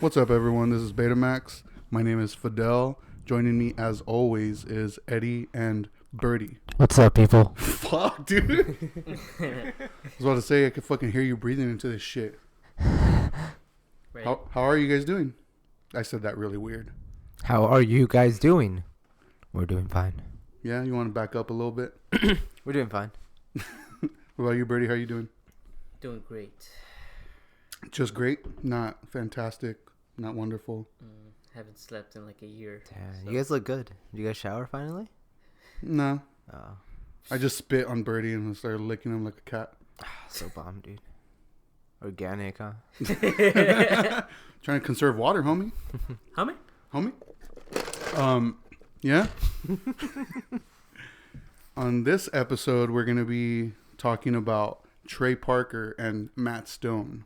What's up, everyone? This is Betamax. My name is Fidel. Joining me, as always, is Eddie and Birdie. What's up, people? Fuck, dude. I was about to say, I could fucking hear you breathing into this shit. Right. How are you guys doing? I said that really weird. How are you guys doing? We're doing fine. Yeah, you want to back up a little bit? We're doing fine. What about you, Birdie? How you doing? Doing great. Just great? Not fantastic? Not wonderful? Haven't slept in like a year. Damn, you guys look good. Did you guys shower finally? No. Oh, I just spit on Birdie and started licking him like a cat. so bomb, dude. Organic, huh? Trying to conserve water, homie. How many? Homie? Yeah. On this episode, we're going to be talking about Trey Parker and Matt Stone.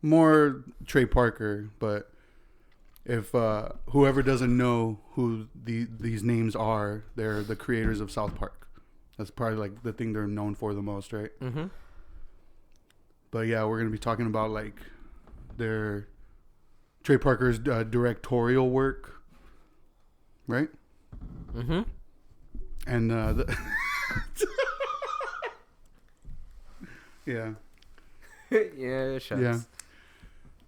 More Trey Parker, but if whoever doesn't know who these names are, they're the creators of South Park. That's probably like the thing they're known for the most, right? Mm-hmm. But yeah, we're going to be talking about like their Trey Parker's directorial work, right? Mm-hmm. And yeah, Yeah, shucks. yeah.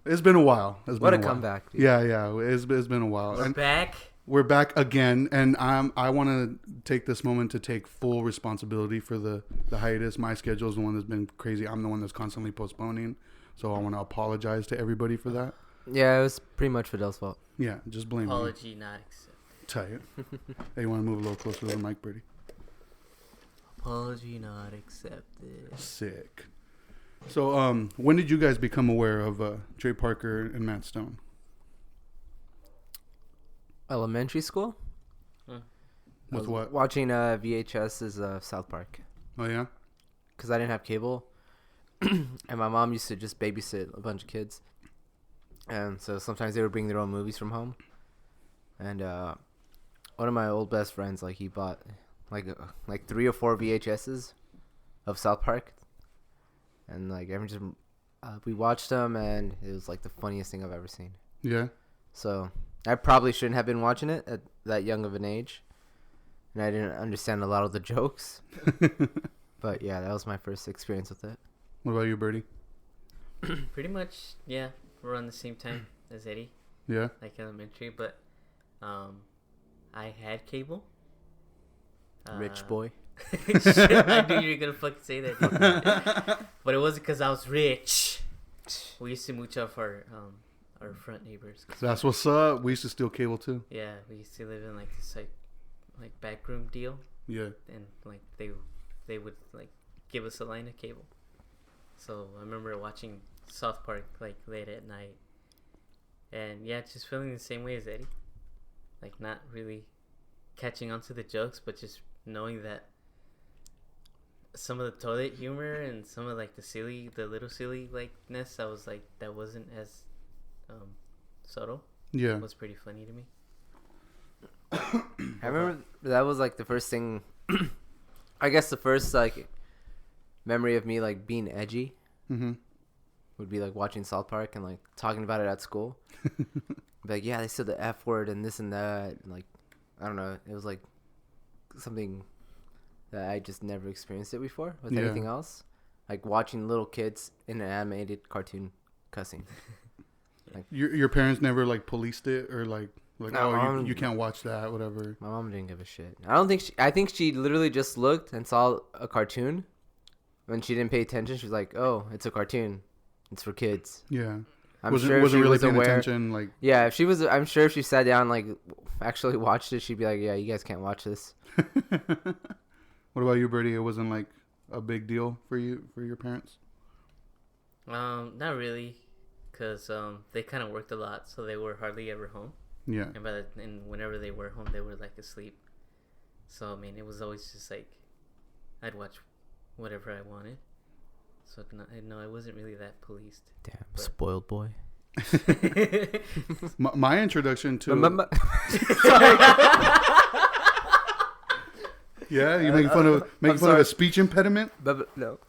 It's been a while. What a comeback, dude. Yeah. It's been a while. We're And back. we're back again, and I want to take this moment to take full responsibility for the hiatus. My schedule is the one that's been crazy. I'm the one that's constantly postponing, so I want to apologize to everybody for that. Yeah, it was pretty much Fidel's fault. Yeah, just blame me. Apology not accepted. Tight. Hey, you want to move a little closer to the mic, Birdie? Apology not accepted. Sick. So, when did you guys become aware of Trey Parker and Matt Stone? Elementary school? With I was what? Watching VHS's of South Park. Oh yeah. Because I didn't have cable. And my mom used to just babysit a bunch of kids. And so sometimes they would bring their own movies from home. And one of my old best friends, like, he bought like 3 or 4 VHSs of South Park. And like we watched them, and it was like the funniest thing I've ever seen. Yeah. So I probably shouldn't have been watching it at that young of an age. And I didn't understand a lot of the jokes. But yeah, that was my first experience with it. What about you, Birdie? Pretty much, yeah. We're on the same time as Eddie, Yeah. like elementary, but I had cable. Rich boy. Shit, I knew you were gonna fucking say that. Dude. But it wasn't because I was rich. We used to mooch off our front neighbors. That's what's up. We used to steal cable too. Yeah, we used to live in like this like back room deal, Yeah. and like they would like give us a line of cable. So I remember watching South Park like late at night, and yeah, just feeling the same way as Eddie, like not really catching on to the jokes, but just knowing that some of the toilet humor and some of like the little silly likeness, I was like, that wasn't as subtle. Yeah. It was pretty funny to me. I remember that was like the first thing, I guess the first like memory of me like being edgy Mm-hmm. would be like watching South Park and like talking about it at school. Be like, yeah, they said the F word and this and that. And, like, I don't know. It was like something that I just never experienced it before with Yeah. anything else. Like watching little kids in an animated cartoon cussing. Your parents never like policed it or like No, you can't watch that, whatever. My mom didn't give a shit. I think she literally just looked and saw a cartoon. When she didn't pay attention, she was like, "Oh, it's a cartoon. It's for kids." Yeah. I'm wasn't sure if she really was paying aware. attention. Like. Yeah, if she was, I'm sure if she sat down and like actually watched it, she'd be like, "Yeah, you guys can't watch this." What about you, Birdie? It wasn't like a big deal for your parents. Not really, cause they kind of worked a lot, so they were hardly ever home. Yeah. And whenever they were home, they were like asleep. So I mean, it was always just like I'd watch whatever I wanted. So no, it wasn't really that policed. Damn, But- spoiled boy. My introduction to yeah, you making fun of a speech impediment. But no.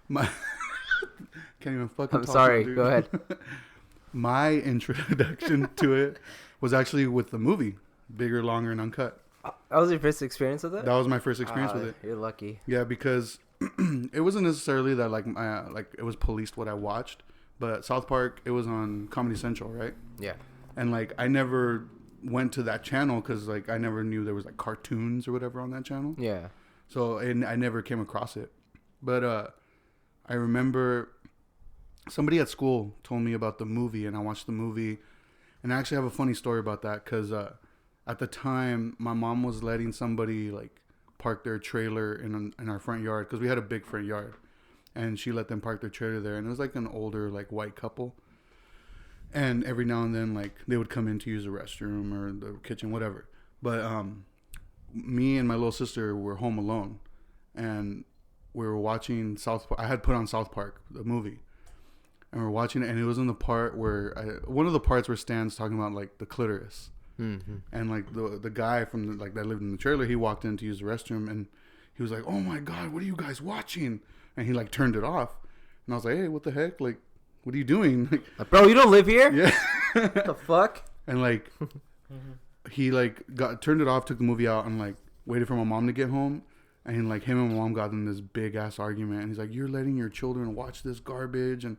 My Can't even fucking I'm talk sorry. now, dude. Go ahead. My introduction to it was actually with the movie Bigger, Longer, and Uncut. That was your first experience with it? That was my first experience with it. You're lucky. Yeah, because it wasn't necessarily that like it was policed what I watched, but South Park, it was on Comedy Central, right? Yeah. And like I never went to that channel because like I never knew there was like cartoons or whatever on that channel. Yeah. So and I never came across it. But I remember somebody at school told me about the movie, and I watched the movie, and I actually have a funny story about that because at the time my mom was letting somebody like park their trailer in our front yard because we had a big front yard, and she let them park their trailer there, and it was like an older like white couple, and every now and then like they would come in to use the restroom or the kitchen, whatever. But me and my little sister were home alone, and we were watching South Park. I had put on South Park, the movie, and we're watching it, and it was in the part where one of the parts where Stan's talking about like the clitoris, and like the guy from like that lived in the trailer, he walked in to use the restroom, and he was like, "Oh my god, what are you guys watching?" And he like turned it off, and I was like, "Hey, what the heck? Like, what are you doing?" Like, bro, you don't live here? Yeah. What the fuck? And like, he like turned it off, took the movie out, and like waited for my mom to get home. And like him and my mom got in this big ass argument, and he's like, "You're letting your children watch this garbage," and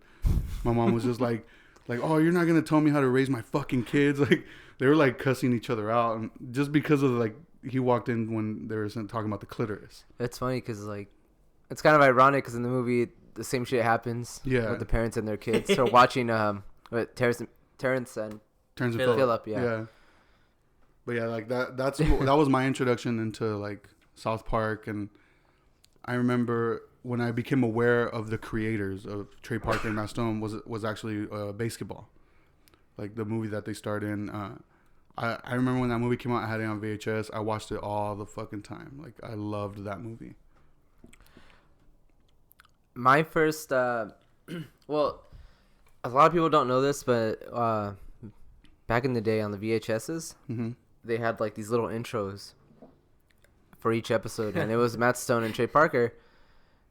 my mom was just like, "Oh, you're not gonna tell me how to raise my fucking kids." Like they were like cussing each other out, and just because of like he walked in when they were talking about the clitoris. It's funny because like it's kind of ironic because in the movie the same shit happens. Yeah. With the parents and their kids. So watching Terrence and Turns and Philip, yeah. But yeah, like that was my introduction into like South Park, and I remember when I became aware of the creators of Trey Parker and Matt Stone was actually Basketball, like the movie that they starred in. I remember when that movie came out, I had it on VHS. I watched it all the fucking time. Like I loved that movie. My first, well, a lot of people don't know this, but back in the day on the VHSs, they had like these little intros for each episode, and it was Matt Stone and Trey Parker,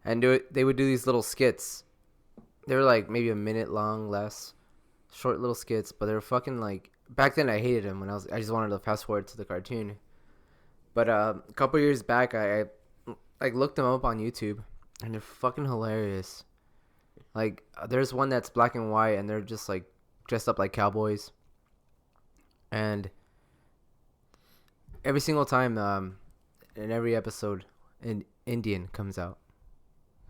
and they would do these little skits. They were like maybe a minute long, less, short little skits, but they were fucking like. Back then, I hated them I just wanted to fast forward to the cartoon. But a couple years back, I like looked them up on YouTube, and they're fucking hilarious. Like there's one that's black and white, and they're just like dressed up like cowboys, and every single time in every episode an Indian comes out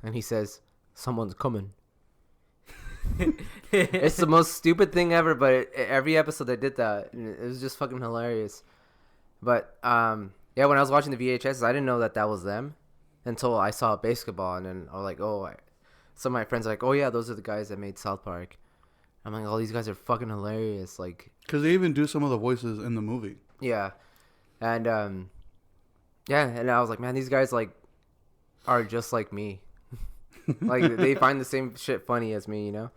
and he says someone's coming. It's the most stupid thing ever, but every episode they did that, and it was just fucking hilarious. But yeah, when I was watching the VHS, I didn't know that was them until I saw Basketball, and then I was like, some of my friends are like, "Oh yeah, those are the guys that made South Park." I'm like, "Oh, these guys are fucking hilarious!" Like, because they even do some of the voices in the movie. Yeah, and yeah, and I was like, man, these guys like are just like me. Like they find the same shit funny as me, you know.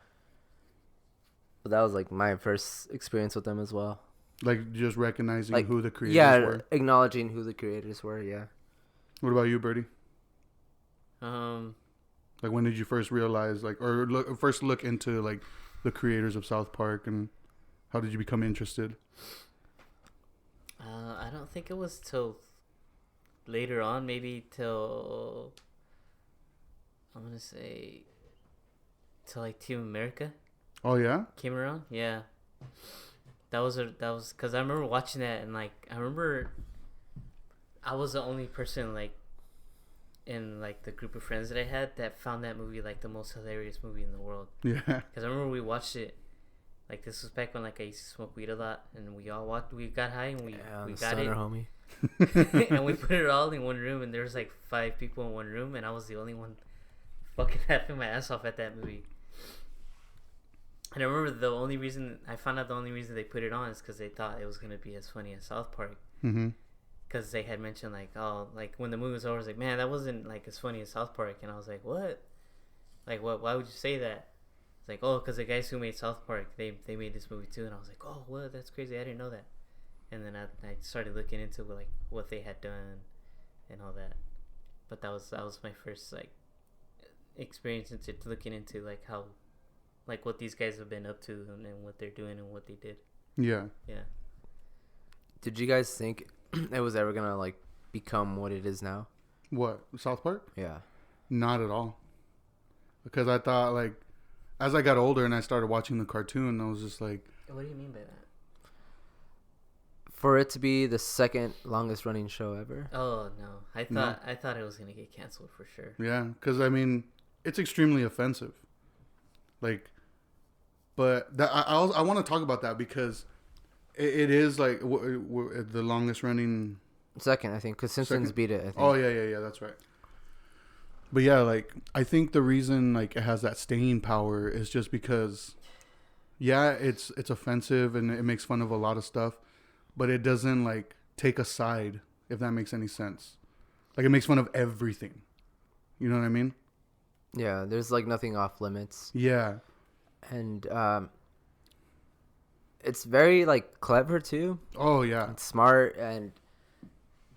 But that was like my first experience with them as well. Like just recognizing Like, who the creators were. Acknowledging who the creators were. Yeah. What about you, Birdie? Like when did you first realize, like, or first look into like the creators of South Park, and how did you become interested? I don't think it was till later on, maybe till I'm gonna say till like Team America. Oh yeah, came around. Yeah, that was because I remember watching that, and like I remember I was the only person like in like the group of friends that I had that found that movie like the most hilarious movie in the world. Yeah, because I remember we watched it. Like this was back when like I used to smoke weed a lot, and we got high, and we got it, homie. and we put it all in one room, and there was like 5 people in one room, and I was the only one fucking laughing my ass off at that movie. And I remember the only reason they put it on is because they thought it was gonna be as funny as South Park. Because they had mentioned like, oh, like when the movie was over, I was like, man, that wasn't like as funny as South Park, and I was like, what? Like what? Why would you say that? It's like, oh, because the guys who made South Park, they made this movie too, and I was like, oh, what? That's crazy. I didn't know that. And then I started looking into like what they had done and all that. But that was my first like experience into looking into like how like what these guys have been up to and what they're doing and what they did. Yeah. Yeah. Did you guys think it was ever gonna like become what it is now? What, South Park? Yeah. Not at all. Because I thought, like, as I got older and I started watching the cartoon, I was just like, What do you mean by that? For it to be the second longest running show ever. Oh no, I thought it was gonna get canceled for sure. yeah, because I mean, it's extremely offensive. Like, but that I want to talk about that because it is like the longest running. Second, I think, because Simpsons Second? beat it. I think. Oh yeah, that's right. But yeah, like I think the reason like it has that staying power is just because, yeah, it's offensive and it makes fun of a lot of stuff, but it doesn't like take a side, if that makes any sense. Like it makes fun of everything. You know what I mean? Yeah, there's like nothing off limits, Yeah. and it's very like clever too. Oh yeah. It's smart, and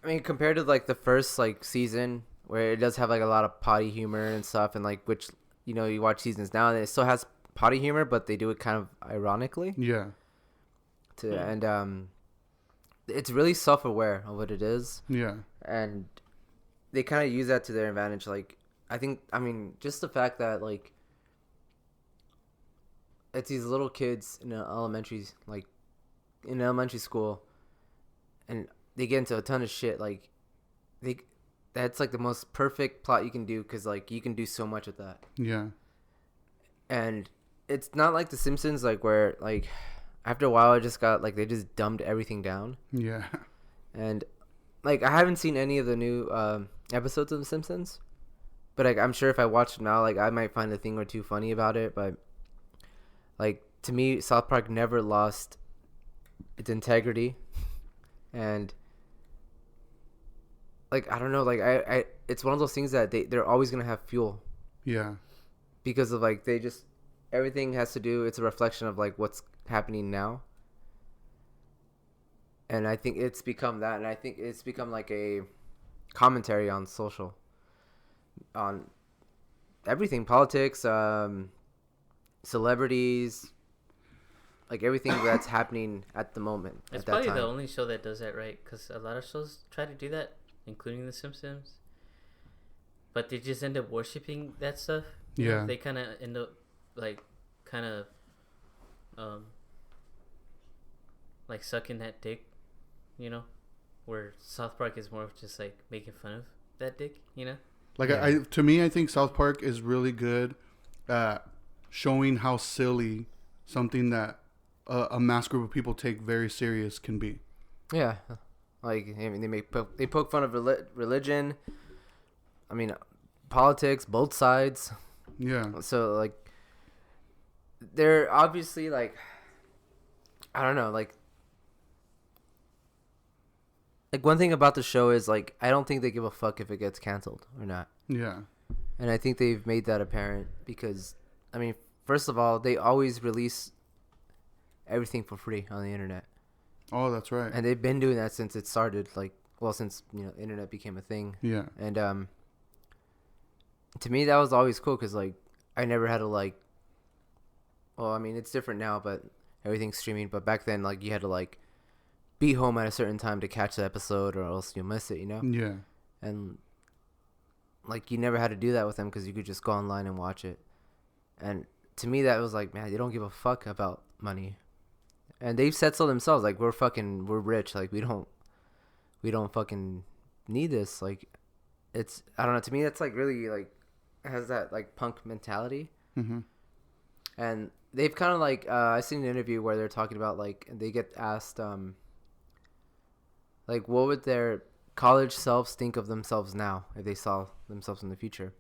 I mean compared to like the first like season where it does have like a lot of potty humor and stuff, and like which you watch seasons now and it still has potty humor, but they do it kind of ironically. Yeah. And it's really self-aware of what it is, Yeah. and they kind of use that to their advantage. Like I mean just the fact that like it's these little kids in elementary school, and they get into a ton of shit. Like that's like the most perfect plot you can do, because like you can do so much with that. Yeah. And it's not like The Simpsons, like where like after a while it just got like they just dumbed everything down. Yeah. And like I haven't seen any of the new episodes of The Simpsons, but like I'm sure if I watch them now, like I might find a thing or two funny about it. But like to me, South Park never lost its integrity, and like I don't know, like I it's one of those things that they're always gonna have fuel. Yeah. Because of like they just everything has to do, it's a reflection of like what's happening now. And I think it's become that, and I think it's become like a commentary on everything, politics, celebrities, like everything that's happening at the moment. It's at that probably time. the only show that does that right, because a lot of shows try to do that, including The Simpsons. But they just end up worshiping that stuff. Yeah. They kind of end up like like sucking that dick, where South Park is more of just like making fun of that dick, Like Yeah. to me, I think South Park is really good at showing how silly something that a mass group of people take very serious can be. Yeah, like I mean, they poke fun of religion. I mean, politics, both sides. Yeah. So like, they're obviously like, I don't know, like one thing about the show is like I don't think they give a fuck if it gets canceled or not. Yeah. And I think they've made that apparent because, I mean, first of all, they always release everything for free on the internet. Oh, that's right. And they've been doing that since it started, like, well, since, internet became a thing. Yeah. And to me, that was always cool because, like, I never had to, like, well, I mean, it's different now, but everything's streaming. But back then, like, you had to, like, be home at a certain time to catch the episode or else you'll miss it, Yeah. And like you never had to do that with them because you could just go online and watch it. And to me that was like, man, they don't give a fuck about money. And they've said so themselves, like we're rich, like we don't fucking need this. Like it's, I don't know, to me that's like really like has that like punk mentality. Mm-hmm. And they've kind of like I seen an interview where they're talking about like they get asked like what would their college selves think of themselves now if they saw themselves in the future.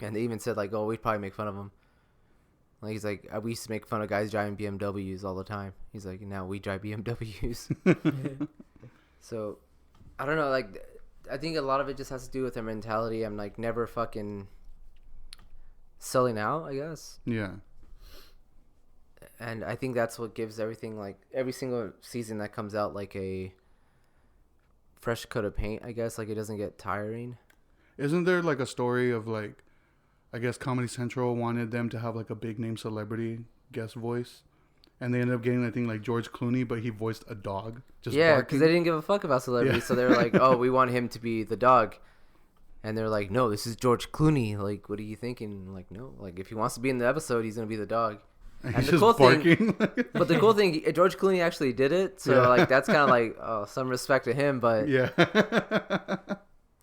And they even said like, oh, we'd probably make fun of them. Like he's like, we used to make fun of guys driving BMWs all the time. He's like, now we drive BMWs. So I don't know, like I think a lot of it just has to do with their mentality. I'm like never fucking selling out, I guess. Yeah. And I think that's what gives everything, like every single season that comes out, like a fresh coat of paint, I guess. Like it doesn't get tiring. Isn't there like a story of like, I guess Comedy Central wanted them to have like a big name celebrity guest voice, and they ended up getting I think like George Clooney, but he voiced a dog. Just Yeah, barking. because they didn't give a fuck about celebrities, so they were like, "Oh, we want him to be the dog," and they're like, "No, this is George Clooney. Like, what are you thinking? Like, no, like if he wants to be in the episode, he's gonna be the dog." And And he's the just cool barking. But the cool thing, George Clooney actually did it, so Yeah. like that's kind of like some respect to him. But Yeah.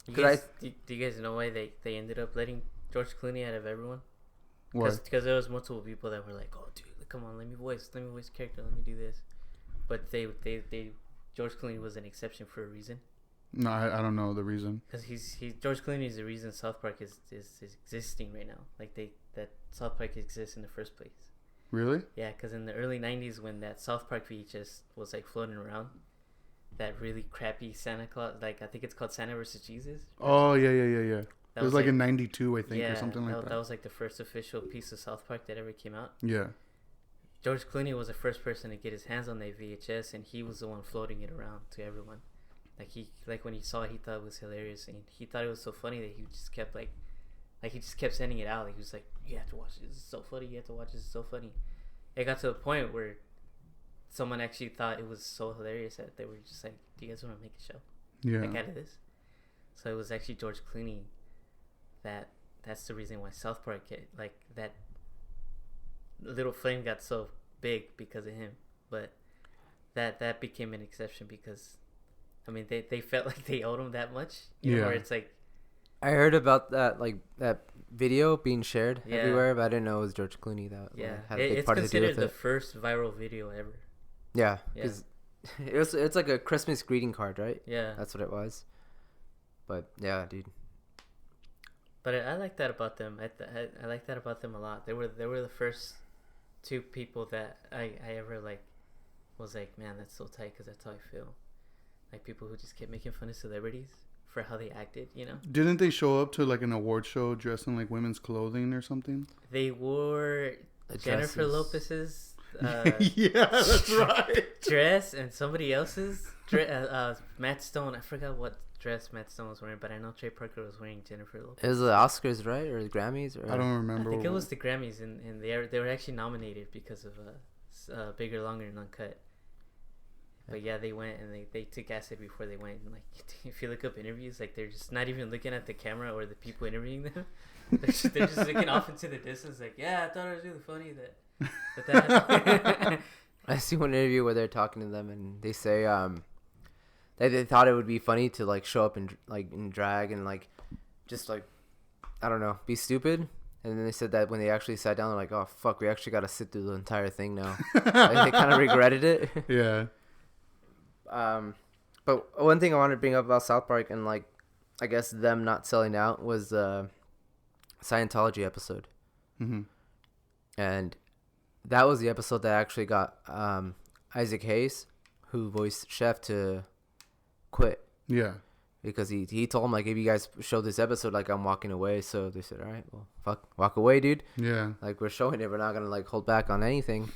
Do you guys know why they ended up letting George Clooney out of everyone? Why? Because there was multiple people that were like, "Oh, dude, come on, let me voice character, let me do this." But they George Clooney was an exception for a reason. No, I don't know the reason. Because George Clooney is the reason South Park is existing right now. Like that South Park exists in the first place. Really? Yeah, because in the early '90s, when that South Park VHS was like floating around, that really crappy Santa Claus, like I think it's called Santa versus Jesus. Oh yeah. That It was like in '92, I think, or something like that. That was like the first official piece of South Park that ever came out. Yeah. George Clooney was the first person to get his hands on that VHS, and he was the one floating it around to everyone. Like when he saw it, he thought it was hilarious, and he thought it was so funny that he just kept he just kept sending it out. Like he was like, "You have to watch this. It's so funny. You have to watch this. It's so funny." It got to the point where someone actually thought it was so hilarious that they were just like, "Do you guys want to make a show like Yeah. out of this?" So it was actually George Clooney that's the reason why South Park that little flame got so big because of him. But that became an exception because I mean they felt like they owed him that much. You know, where it's like I heard about that, like that video being shared Yeah. everywhere, but I didn't know it was George Clooney that had a big it's part to do considered with the it. first viral video ever. Yeah, Yeah. because it's like a Christmas greeting card, right? Yeah, That's what it was. But yeah, dude. but I like that about them. I like that about them a lot. They were the first two people that I ever was like, man, that's so tight because that's how I feel. Like people who just kept making fun of celebrities for how they acted, you know. Didn't they show up to like an award show dressed in like women's clothing or something? They wore The Jennifer dresses. Lopez's Yeah, that's right. dress and somebody else's Matt Stone. I forgot what dress Matt Stone was wearing, but I know Trey Parker was wearing Jennifer Lopez. It was the Oscars, right, or the Grammys? Or I don't remember. I think it was the Grammys, and they were actually nominated because of Bigger, Longer, and Uncut. But yeah, they went and they took acid before they went. And like, if you look up interviews, like they're just not even looking at the camera or the people interviewing them. They're just looking off into the distance, like, yeah, I thought it was really funny that happened. I see one interview where they're talking to them and they say they thought it would be funny to like show up in drag and like just like I don't know, be stupid. And then they said that when they actually sat down, they're like, oh fuck, we actually got to sit through the entire thing now. Like, they kind of regretted it. Yeah. But one thing I wanted to bring up about South Park and like I guess them not selling out was the Scientology episode. Mm-hmm. And that was the episode that actually got Isaac Hayes, who voiced Chef, to quit. Yeah. Because he told him, like, if you guys show this episode, like, I'm walking away. So they said, all right, well, fuck, walk away, dude. Yeah. Like, we're showing it. We're not going to, like, hold back on anything.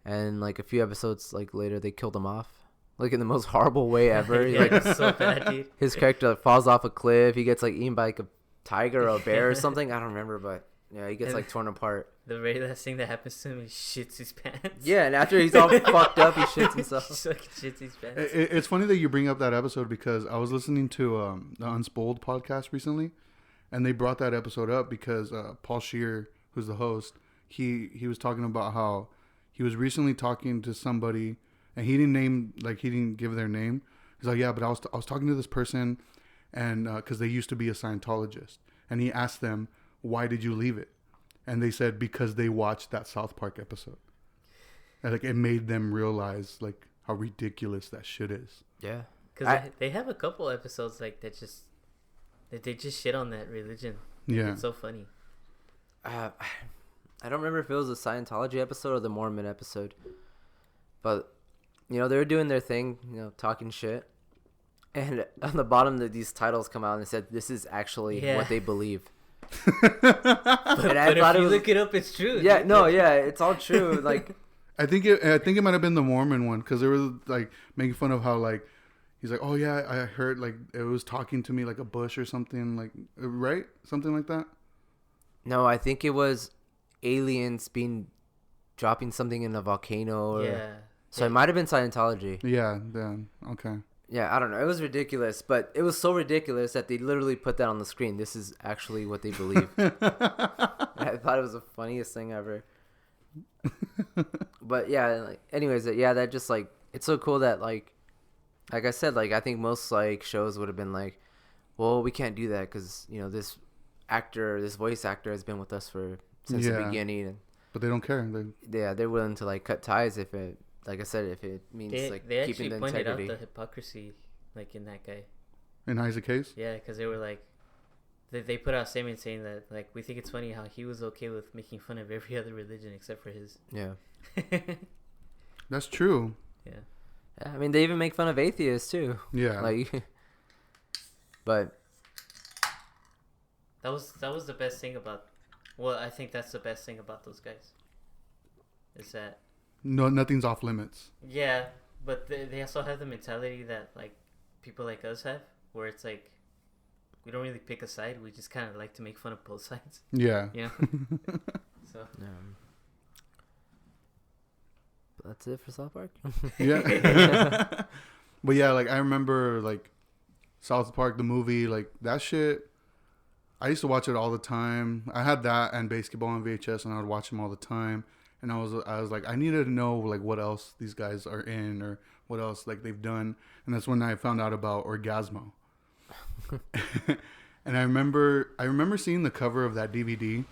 And, like, a few episodes, like, later, they killed him off. Like, in the most horrible way ever. Yeah, Like, it's so bad, dude. his character like, falls off a cliff. He gets, like, eaten by, like, a tiger or a bear or something. I don't remember, but, yeah, he gets, like, torn apart. The very last thing that happens to him, he shits his pants. Yeah, and after he's all fucked up, he shits himself. He fucking shits his pants. It's funny that you bring up that episode because I was listening to the Unspooled podcast recently, and they brought that episode up because Paul Scheer, who's the host, he was talking about how he was recently talking to somebody, and he didn't give their name. He's like, yeah, but I was talking to this person, and because they used to be a Scientologist, and he asked them, why did you leave it? And they said because they watched that South Park episode. And like it made them realize like how ridiculous that shit is. Yeah. Because they have a couple episodes like that they just shit on that religion. Yeah. It's so funny. I don't remember if it was a Scientology episode or the Mormon episode. But, you know, they were doing their thing, you know, talking shit. And on the bottom, these titles come out and it said, this is actually what they believe. But if you look it up, it's true. Yeah, no, yeah, it's all true. Like, I think it might have been the Mormon one because they were like making fun of how like he's like, oh yeah, I heard like it was talking to me like a bush or something, like right, something like that. No, I think it was aliens dropping something in a volcano. Or, Yeah. so it might have been Scientology. Yeah. Then okay. Yeah, I don't know. It was ridiculous, but it was so ridiculous that they literally put that on the screen. This is actually what they believe. I thought it was the funniest thing ever. But yeah, like, anyways, yeah, that just like it's so cool that like I said, like I think most like shows would have been like, well, we can't do that because this voice actor has been with us since the beginning, and But they don't care. they're willing to like cut ties if it, like I said, if it means they like they keeping actually the pointed integrity. out the hypocrisy like in that guy. In Isaac Hayes? Yeah, because they were like, they put out a statement saying that like we think it's funny how he was okay with making fun of every other religion except for his. Yeah. That's true. Yeah. Yeah, I mean, they even make fun of atheists too. Yeah. Like, but That was the best thing about. Well, I think that's the best thing about those guys. Is that. No, nothing's off limits. Yeah, but they also have the mentality that like people like us have, where it's like we don't really pick a side. We just kind of like to make fun of both sides. Yeah. You know. So. But that's it for South Park. Yeah. But yeah, like I remember like South Park the movie, like that shit. I used to watch it all the time. I had that and basketball on VHS, and I would watch them all the time. And I was like, I needed to know like what else these guys are in or what else like they've done. And that's when I found out about Orgasmo. And I remember seeing the cover of that DVD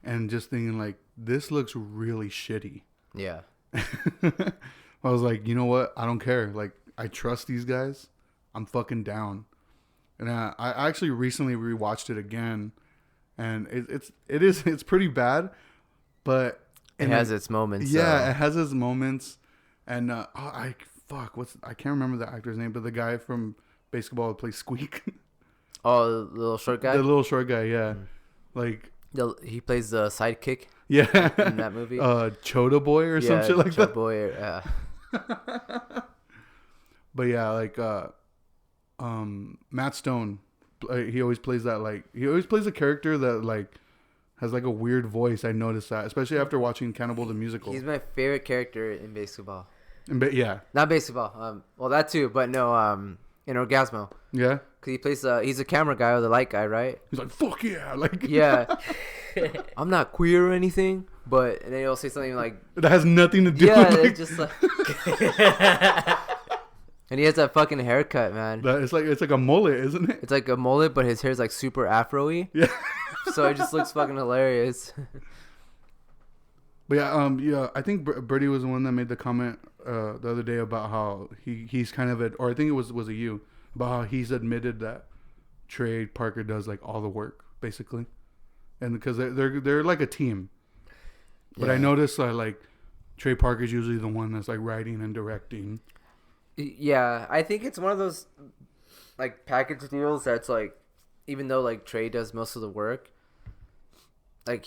and just thinking like, this looks really shitty. Yeah. I was like, you know what? I don't care. Like, I trust these guys. I'm fucking down. And I actually recently rewatched it again, and it's pretty bad, but it has its moments. Yeah, it has its moments, and I can't remember the actor's name, but the guy from basketball that plays Squeak. Oh, the little short guy. The little short guy, yeah, like he plays the sidekick. Yeah, in that movie. Chota Boy or some shit like that. Boy, yeah. But yeah, like Matt Stone, he always plays that he always plays a character that like has like a weird voice. I noticed that, especially after watching Cannibal the Musical. He's my favorite character in basketball. Yeah, not basketball. Well, that too, but no. In Orgasmo. Yeah. Cause he plays. He's a camera guy or the light guy, right? He's like, "Fuck yeah!" Like, yeah. I'm not queer or anything, but and then he'll say something like that has nothing to do. Yeah, with it's just like. And he has that fucking haircut, man. It's like a mullet, isn't it? It's like a mullet, but his hair's like super afro-y. Yeah. So it just looks fucking hilarious. But yeah, I think Birdie was the one that made the comment the other day about how he's kind of or I think it was a you about how he's admitted that Trey Parker does like all the work basically, and because they're like a team. But I noticed like Trey Parker's usually the one that's like writing and directing. Yeah, I think it's one of those like package deals that's like, even though like Trey does most of the work, like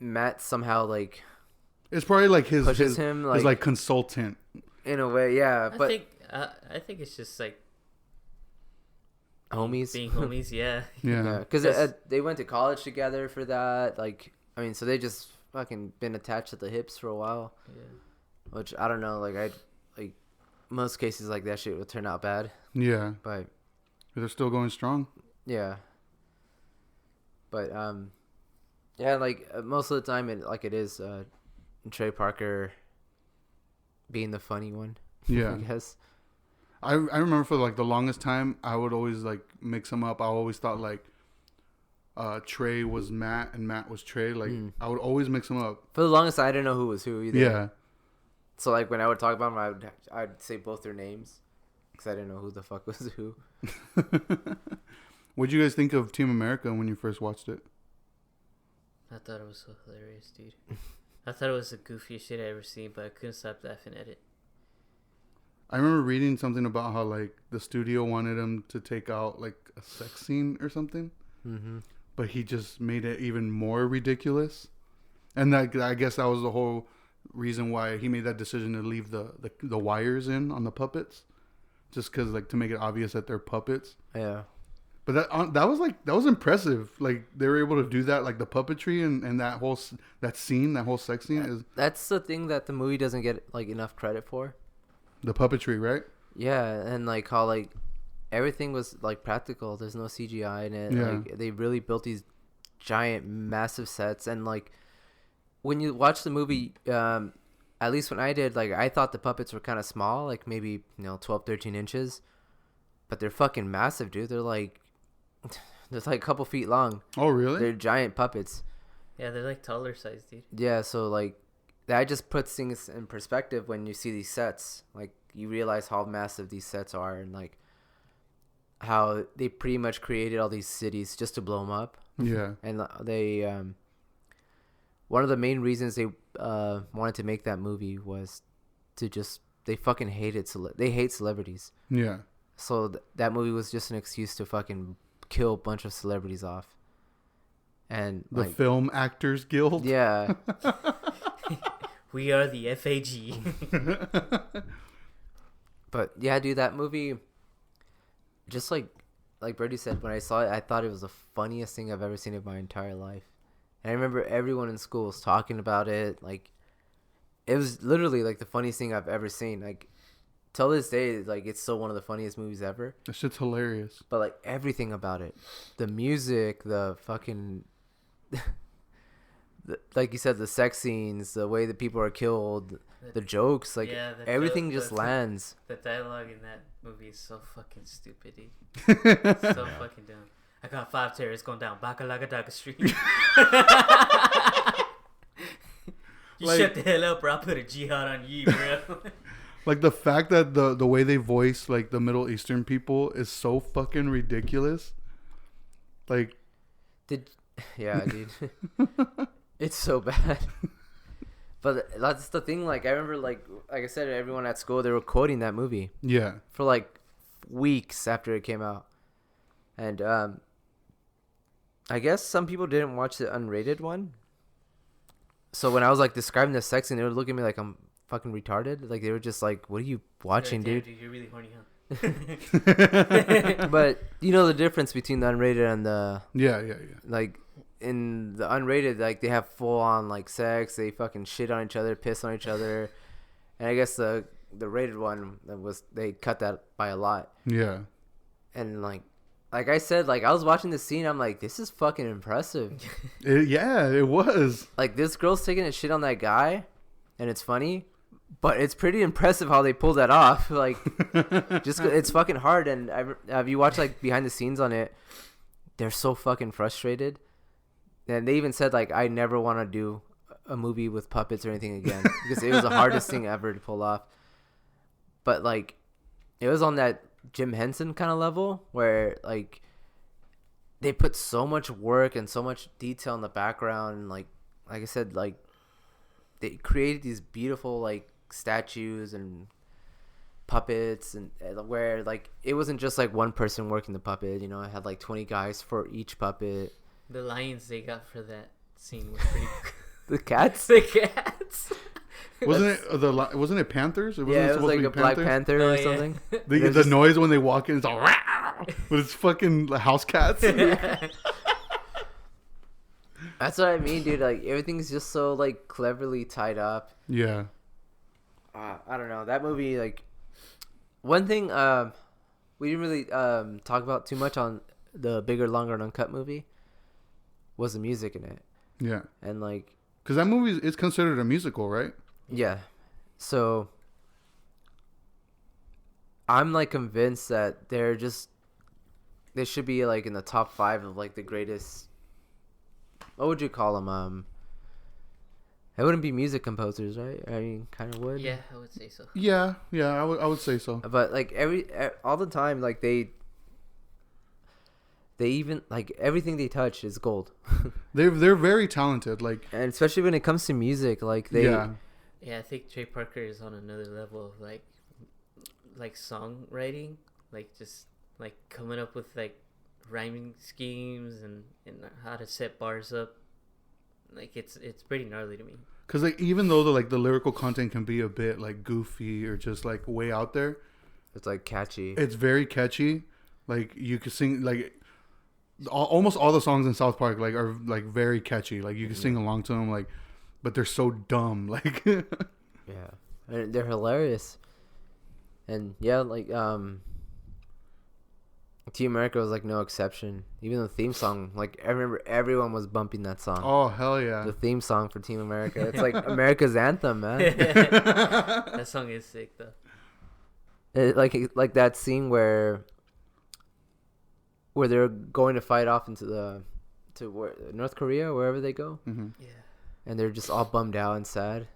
Matt somehow like it's probably like his him his like consultant in a way. Yeah, but I think it's just like homies being homies. Yeah. Because they went to college together for that. Like, I mean, so they just fucking been attached at the hips for a while. Yeah. Which I don't know. Like most cases like that shit would turn out bad. Yeah. But they're still going strong. Yeah. But yeah, like most of the time it is Trey Parker being the funny one. Yeah. I guess. I remember for like the longest time I would always like mix them up. I always thought like Trey was Matt and Matt was Trey. Like I would always mix them up. For the longest I didn't know who was who either. Yeah. So like when I would talk about them, I'd say both their names because I didn't know who the fuck was who. What'd you guys think of Team America when you first watched it? I thought it was so hilarious, dude. I thought it was the goofiest shit I ever seen, but I couldn't stop laughing at it. I remember reading something about how like the studio wanted him to take out like a sex scene or something, but he just made it even more ridiculous, and that I guess that was the whole reason why he made that decision to leave the wires in on the puppets, just because like to make it obvious that they're puppets. Yeah. But that was impressive. Like they were able to do that, like the puppetry and that whole that scene, that whole sex scene is That's the thing that the movie doesn't get like enough credit for. the puppetry, right? Yeah, and like how like everything was like practical. There's no CGI in it. Yeah. Like they really built these giant, massive sets, and like when you watch the movie, at least when I did, like I thought the puppets were kind of small, like maybe 12, 13 inches, but they're fucking massive, dude. They're like a couple feet long. Oh, really? They're giant puppets. Yeah, they're like taller size, dude. Yeah, so like that just puts things in perspective when you see these sets. Like you realize how massive these sets are, and like how they pretty much created all these cities just to blow them up. Yeah. And they one of the main reasons they wanted to make that movie was to just they fucking they hate celebrities. Yeah. So that movie was just an excuse to fucking kill a bunch of celebrities off. And The like, Film Actors Guild. yeah. We are the FAG. But yeah, dude, that movie, just like Birdie said, when I saw it, I thought it was the funniest thing I've ever seen in my entire life. And I remember everyone in school was talking about it. Like, it was literally like the funniest thing I've ever seen. Like, till this day, like it's still one of the funniest movies ever. That shit's hilarious. But like everything about it, the music, the fucking, like you said, the sex scenes, the way that people are killed, the jokes, like Yeah, the everything just lands. The dialogue in that movie is so fucking stupid, dude. So fucking dumb. I got 5 terrorists going down Bakalagadaga Street. You Like- shut the hell up, or I'll put a jihad on you, bro. Like the fact that the way they voice like the Middle Eastern people is so fucking ridiculous. Like, Yeah, dude. It's so bad. But that's the thing. Like I remember, like I said, everyone at school they were quoting that movie yeah, for like weeks after it came out, and I guess some people didn't watch the unrated one. So when I was like describing the sex scene, they were looking at me like I'm fucking retarded. Like they were just like, "What are you watching, Damn, dude?" You're really horny, huh? But you know the difference between the unrated and the yeah. like in the unrated, like they have full on like sex. They fucking shit on each other, piss on each other, and I guess the rated one they cut that by a lot. Yeah. And like I said, like I was watching the scene, I'm like, this is fucking impressive. It was. Like this girl's taking a shit on that guy, and it's funny, but it's pretty impressive how they pulled that off. Like, it's fucking hard. And have you watched like behind the scenes on it? They're so fucking frustrated, and they even said like, I never want to do a movie with puppets or anything again because it was the hardest thing ever to pull off. But like, it was on that Jim Henson kind of level where like they put so much work and so much detail in the background, and like I said, like they created these beautiful like statues and puppets, and where like it wasn't just like one person working the puppet, it had like 20 guys for each puppet. The lions they got for that scene was pretty The cats. The cats. Wasn't it Panthers? It Yeah, it was like a Black Panther or yeah. something. The noise when they walk in is all but it's fucking house cats. That's what I mean, dude. Like everything's just so like cleverly tied up. Yeah. I don't know, that movie. Like one thing we didn't really talk about too much on the Bigger, Longer, and Uncut movie was the music in it. Yeah. And like, because that movie is considered a musical, right? yeah, so I'm like convinced that they should be like in the top 5 of like the greatest. What would you call them? It wouldn't be music composers, right? I mean, kind of would. Yeah, I would say so. Yeah, I would say so. But like all the time, like they even like everything they touch is gold. They're very talented, like, And especially when it comes to music, like yeah. Yeah, I think Trey Parker is on another level of like songwriting, like just like coming up with like rhyming schemes and how to set bars up. Like it's pretty gnarly to me. Because like even though the lyrical content can be a bit like goofy or just like way out there, it's like catchy. it's very catchy. Like you could sing, like almost all the songs in South Park like are like very catchy. Like you can sing along to them, like, but they're so dumb. Like, Yeah, and they're hilarious. And yeah, like Team America was like no exception. Even the theme song, like I remember everyone was bumping that song. oh hell yeah! The theme song for Team America. It's like America's anthem, man. That song is sick though. Like that scene where they're going to fight off into North Korea, wherever they go, Mm-hmm. Yeah. and they're just all bummed out and sad.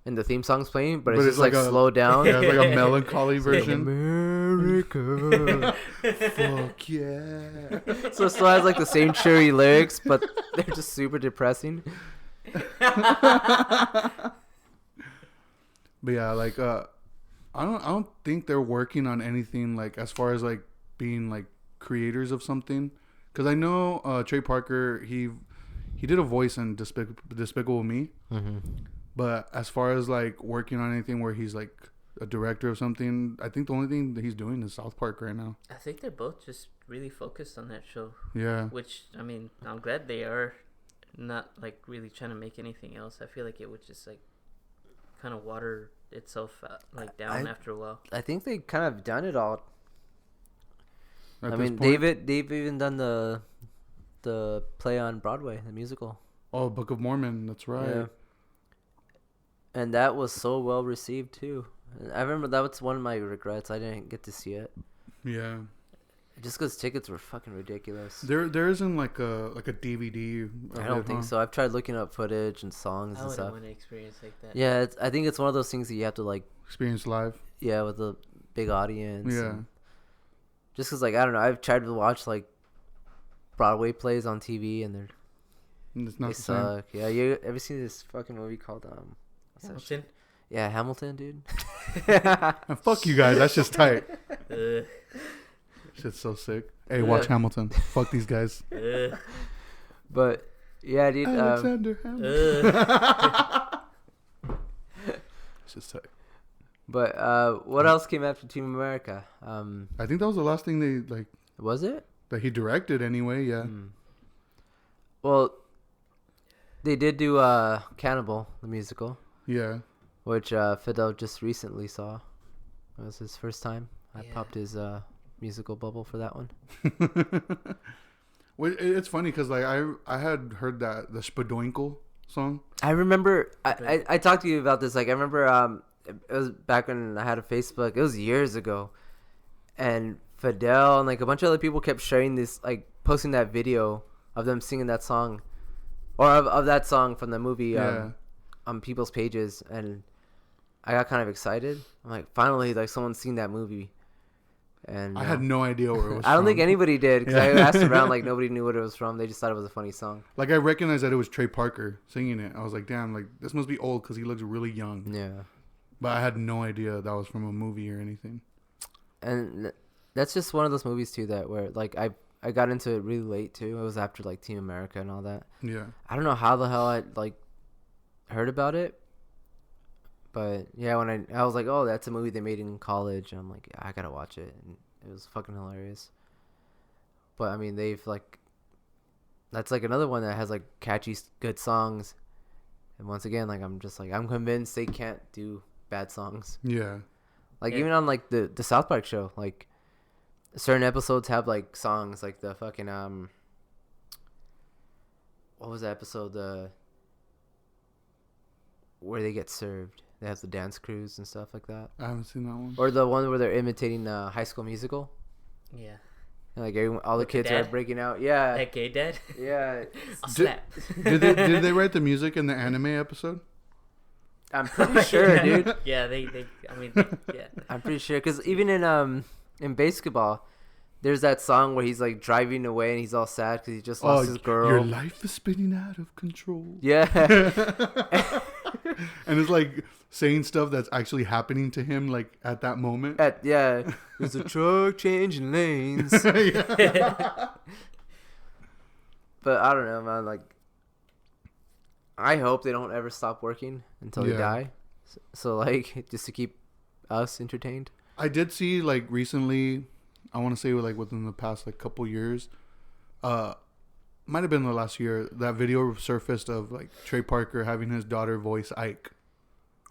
And the theme song's playing, but it's just like like a- slowed down. Yeah, it's like a melancholy version. America. Fuck yeah! So it still has like the same cheery lyrics, but they're just super depressing. But yeah, like I don't think they're working on anything like as far as like being like creators of something. Because I know Trey Parker, he did a voice in Despicable Me. Mm-hmm. But as far as like working on anything where he's like a director of something, I think the only thing that he's doing is South Park right now. I think they're both just really focused on that show. Yeah. Which, I mean, I'm glad they are not like really trying to make anything else. I feel like it would just like kind of water itself like down after a while. I think they kind of done it all. At I this mean, point. they've even done the play on Broadway, the musical. Oh, Book of Mormon. That's right. Yeah. And that was so well received too. And I remember that was one of my regrets. I didn't get to see it Yeah. just because tickets were fucking ridiculous. There isn't like a DVD. Of I don't it, think huh? so. I've tried looking up footage and songs I and wouldn't stuff. want to experience like that. Yeah, I think it's one of those things that you have to like, Experience live. yeah, with a big audience. Yeah. and just because, like, I don't know, I've tried to watch like Broadway plays on TV and It's they not the same. suck. Yeah, you ever seen this fucking movie called what's that shit? Hamilton? Yeah, Hamilton, dude. And fuck you guys. That's just tight. Ugh. Shit's so sick. Hey, watch Yeah. Hamilton. Fuck these guys. Ugh. But yeah, dude. Alexander Hamilton. Ugh. It's just tight. But what else came after Team America? I think that was the last thing they like Was it? that he directed anyway. Yeah. Mm. Well, they did do Cannibal, the musical, Yeah. which Fidel just recently saw. It was his first time. I Yeah. popped his musical bubble for that one. Well, it's funny because like I had heard that the Spadoinkle song. I remember I talked to you about this. Like I remember it was back when I had a Facebook. It was years ago, and Fidel and like a bunch of other people kept sharing this, like posting that video of them singing that song, or of that song from the movie Yeah. on people's pages, and I got kind of excited. I'm like, finally, like someone's seen that movie. And I had no idea where it was. I don't think from. anybody did because I Yeah. asked around, like nobody knew what it was from. They just thought it was a funny song. Like I recognized that it was Trey Parker singing it. I was like, damn, like this must be old because he looks really young. Yeah. But I had no idea that was from a movie or anything. And that's just one of those movies too that where like I got into it really late too. It was after like Team America and all that. Yeah. I don't know how the hell I like heard about it, but yeah, when I was like, oh, that's a movie they made in college, and I'm like, yeah, I gotta watch it, and it was fucking hilarious. But I mean, they've like that's like another one that has like catchy good songs, and once again, like I'm just like I'm convinced they can't do bad songs. Yeah. Like Yeah. even on like the South Park show, like certain episodes have like songs, like the fucking what was that episode, where they get served? They have the dance crews and stuff like that, I haven't seen that one. or the one where they're imitating High School Musical, Yeah. and like all the With the kids are dad? breaking out. Yeah, That gay dad? yeah. I'll Did- slap. Did they write the music in the anime episode? I'm pretty sure, Yeah. dude. Yeah, they I mean, yeah. I'm pretty sure because even in basketball, there's that song where he's like driving away and he's all sad because he just lost his girl. Your life is spinning out of control. Yeah. And it's like saying stuff that's actually happening to him, like at that moment. Yeah. There's a truck changing lanes. Yeah. But I don't know, man. Like, I hope they don't ever stop working until they Yeah. die. So, like, just to keep us entertained. I did see like recently, I want to say like within the past like couple years, might have been the last year, that video surfaced of like Trey Parker having his daughter voice Ike.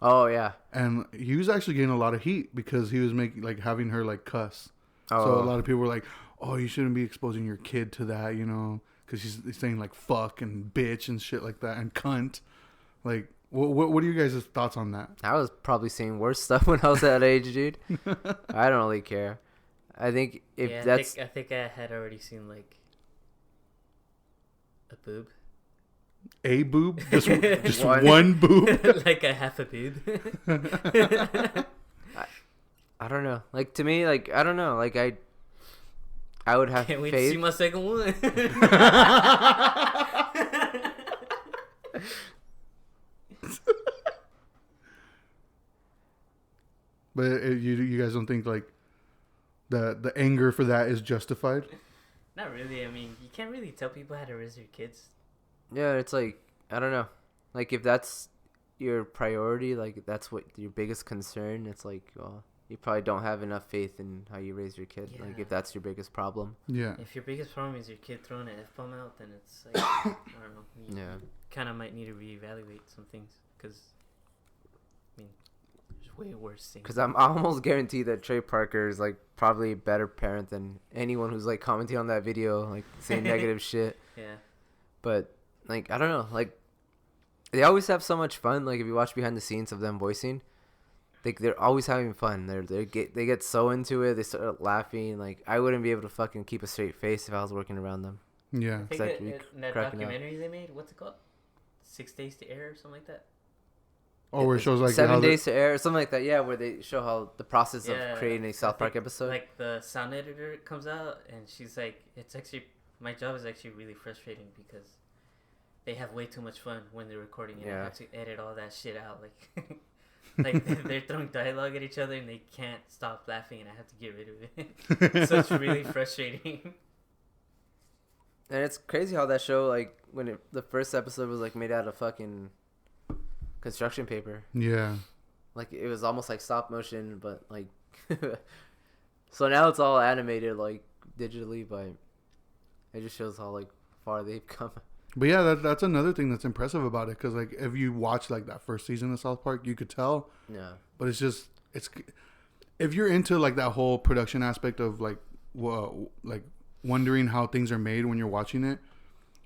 Oh yeah. And he was actually getting a lot of heat because he was making like having her like cuss. Oh. So a lot of people were like, "Oh, you shouldn't be exposing your kid to that," you know, because he's saying like "fuck" and "bitch" and shit like that and "cunt." Like, what are you guys' thoughts on that? I was probably saying worse stuff when I was that age, dude. I don't really care. I think if Yeah, that's I think I had already seen like a boob. A boob, just One. one boob. Like a half a boob. I don't know. Like to me, like I don't know. Like I would have Can't wait to faith. see my second one. But you guys don't think like the anger for that is justified? Not really. I mean, you can't really tell people how to raise their kids. Yeah, it's like I don't know. Like if that's your priority, like if that's what your biggest concern, it's like, well, you probably don't have enough faith in how you raise your kid. Like Yeah. if that's your biggest problem. Yeah. If your biggest problem is your kid throwing an F-bomb out, then it's like, I don't know. You Yeah. kind of might need to reevaluate some things. Because, I mean, there's way worse things. Because I'm almost guaranteed that Trey Parker is like probably a better parent than anyone who's like commenting on that video, like saying negative shit. Yeah. But like I don't know, like they always have so much fun. Like if you watch behind the scenes of them voicing, like they're always having fun. They get so into it. They start laughing. Like I wouldn't be able to fucking keep a straight face if I was working around them. Yeah. I think Exactly. in that Cracking up. documentary they made, what's it called? 6 Days to Air or something like that? Oh, where it shows like 7 how days to air, or something like that. Yeah, where they show how the process Yeah, of creating a South I Park think, episode. Like the sound editor comes out and she's like, it's actually, my job is actually really frustrating because they have way too much fun when they're recording and I Yeah. have to edit all that shit out. Like, like they're throwing dialogue at each other and they can't stop laughing and I have to get rid of it. So it's really frustrating. And it's crazy how that show, like when the first episode was like made out of fucking construction paper. Yeah. Like it was almost like stop motion, but like so now it's all animated like digitally, but it just shows how like far they've come. But yeah, that's another thing that's impressive about it, because like if you watch like that first season of South Park, you could tell. Yeah. But it's if you're into like that whole production aspect of like like wondering how things are made when you're watching it,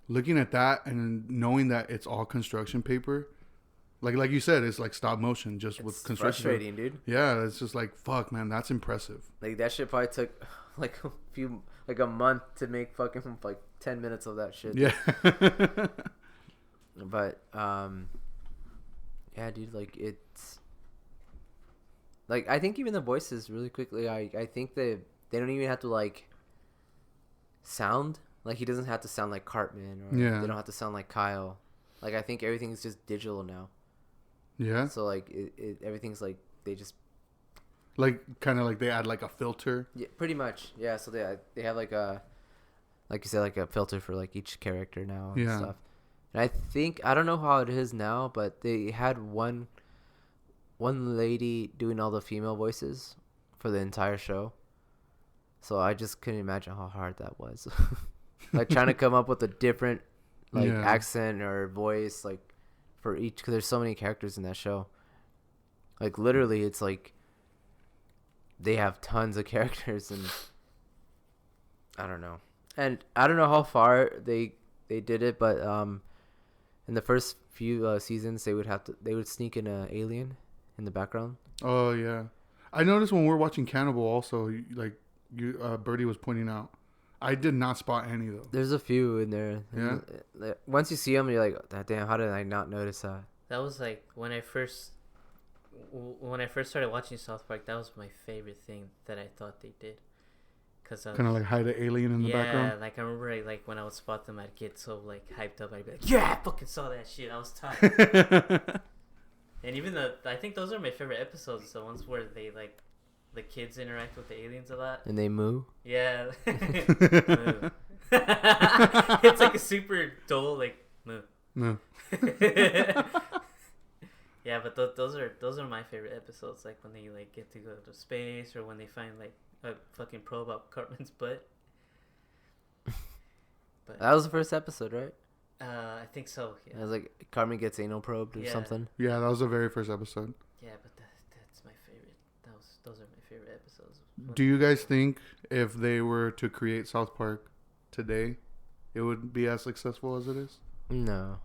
looking at that and knowing that it's all construction paper, like you said, it's like stop motion just with It's construction. frustrating, dude. Yeah, it's just like fuck, man, that's impressive. Like that shit probably took like a month to make fucking like 10 minutes of that shit. Yeah. But yeah, dude, like it's like I think even the voices really quickly. I think they don't even have to like sound like he doesn't have to sound like Cartman, or Yeah. they don't have to sound like Kyle. Like I think everything's just digital now. Yeah. So like everything's like they just Like kind of like they add like a filter. yeah, pretty much yeah. So they have like you said, like a filter for like each character now and Yeah. stuff. And I think I don't know how it is now, but they had one lady doing all the female voices for the entire show. So I just couldn't imagine how hard that was. Like trying to come up with a different like Yeah. accent or voice like for each, because there's so many characters in that show. Like literally, it's like they have tons of characters, and I don't know. And I don't know how far they did it, but in the first few seasons, they would sneak in an alien in the background. Oh yeah, I noticed when we're watching Cannibal also, like Birdie was pointing out, I did not spot any though. There's a few in there. Yeah? And, once you see them, you're like, "Oh, damn, how did I not notice that?" That was like when I first started watching South Park. That was my favorite thing that I thought they did. Cause Kind of like hide an alien in the background. Yeah, like I remember, like when I would spot them, I'd get so like hyped up. I'd be like, "Yeah, I fucking saw that shit. I was tight." And even I think those are my favorite episodes. The ones where they like the kids interact with the aliens a lot. And they moo. Yeah. Moo. It's like a super dull like moo. No. Yeah, but those are my favorite episodes. Like when they like get to go to space, or when they find like a fucking probe up Cartman's butt. But That was the first episode, right? I think so. It Yeah. was like Carmen gets anal probed or Yeah. something. Yeah, that was the very first episode. Yeah, but that's my favorite. Those are my favorite episodes. Do you guys think if they were to create South Park today, it would be as successful as it is? No.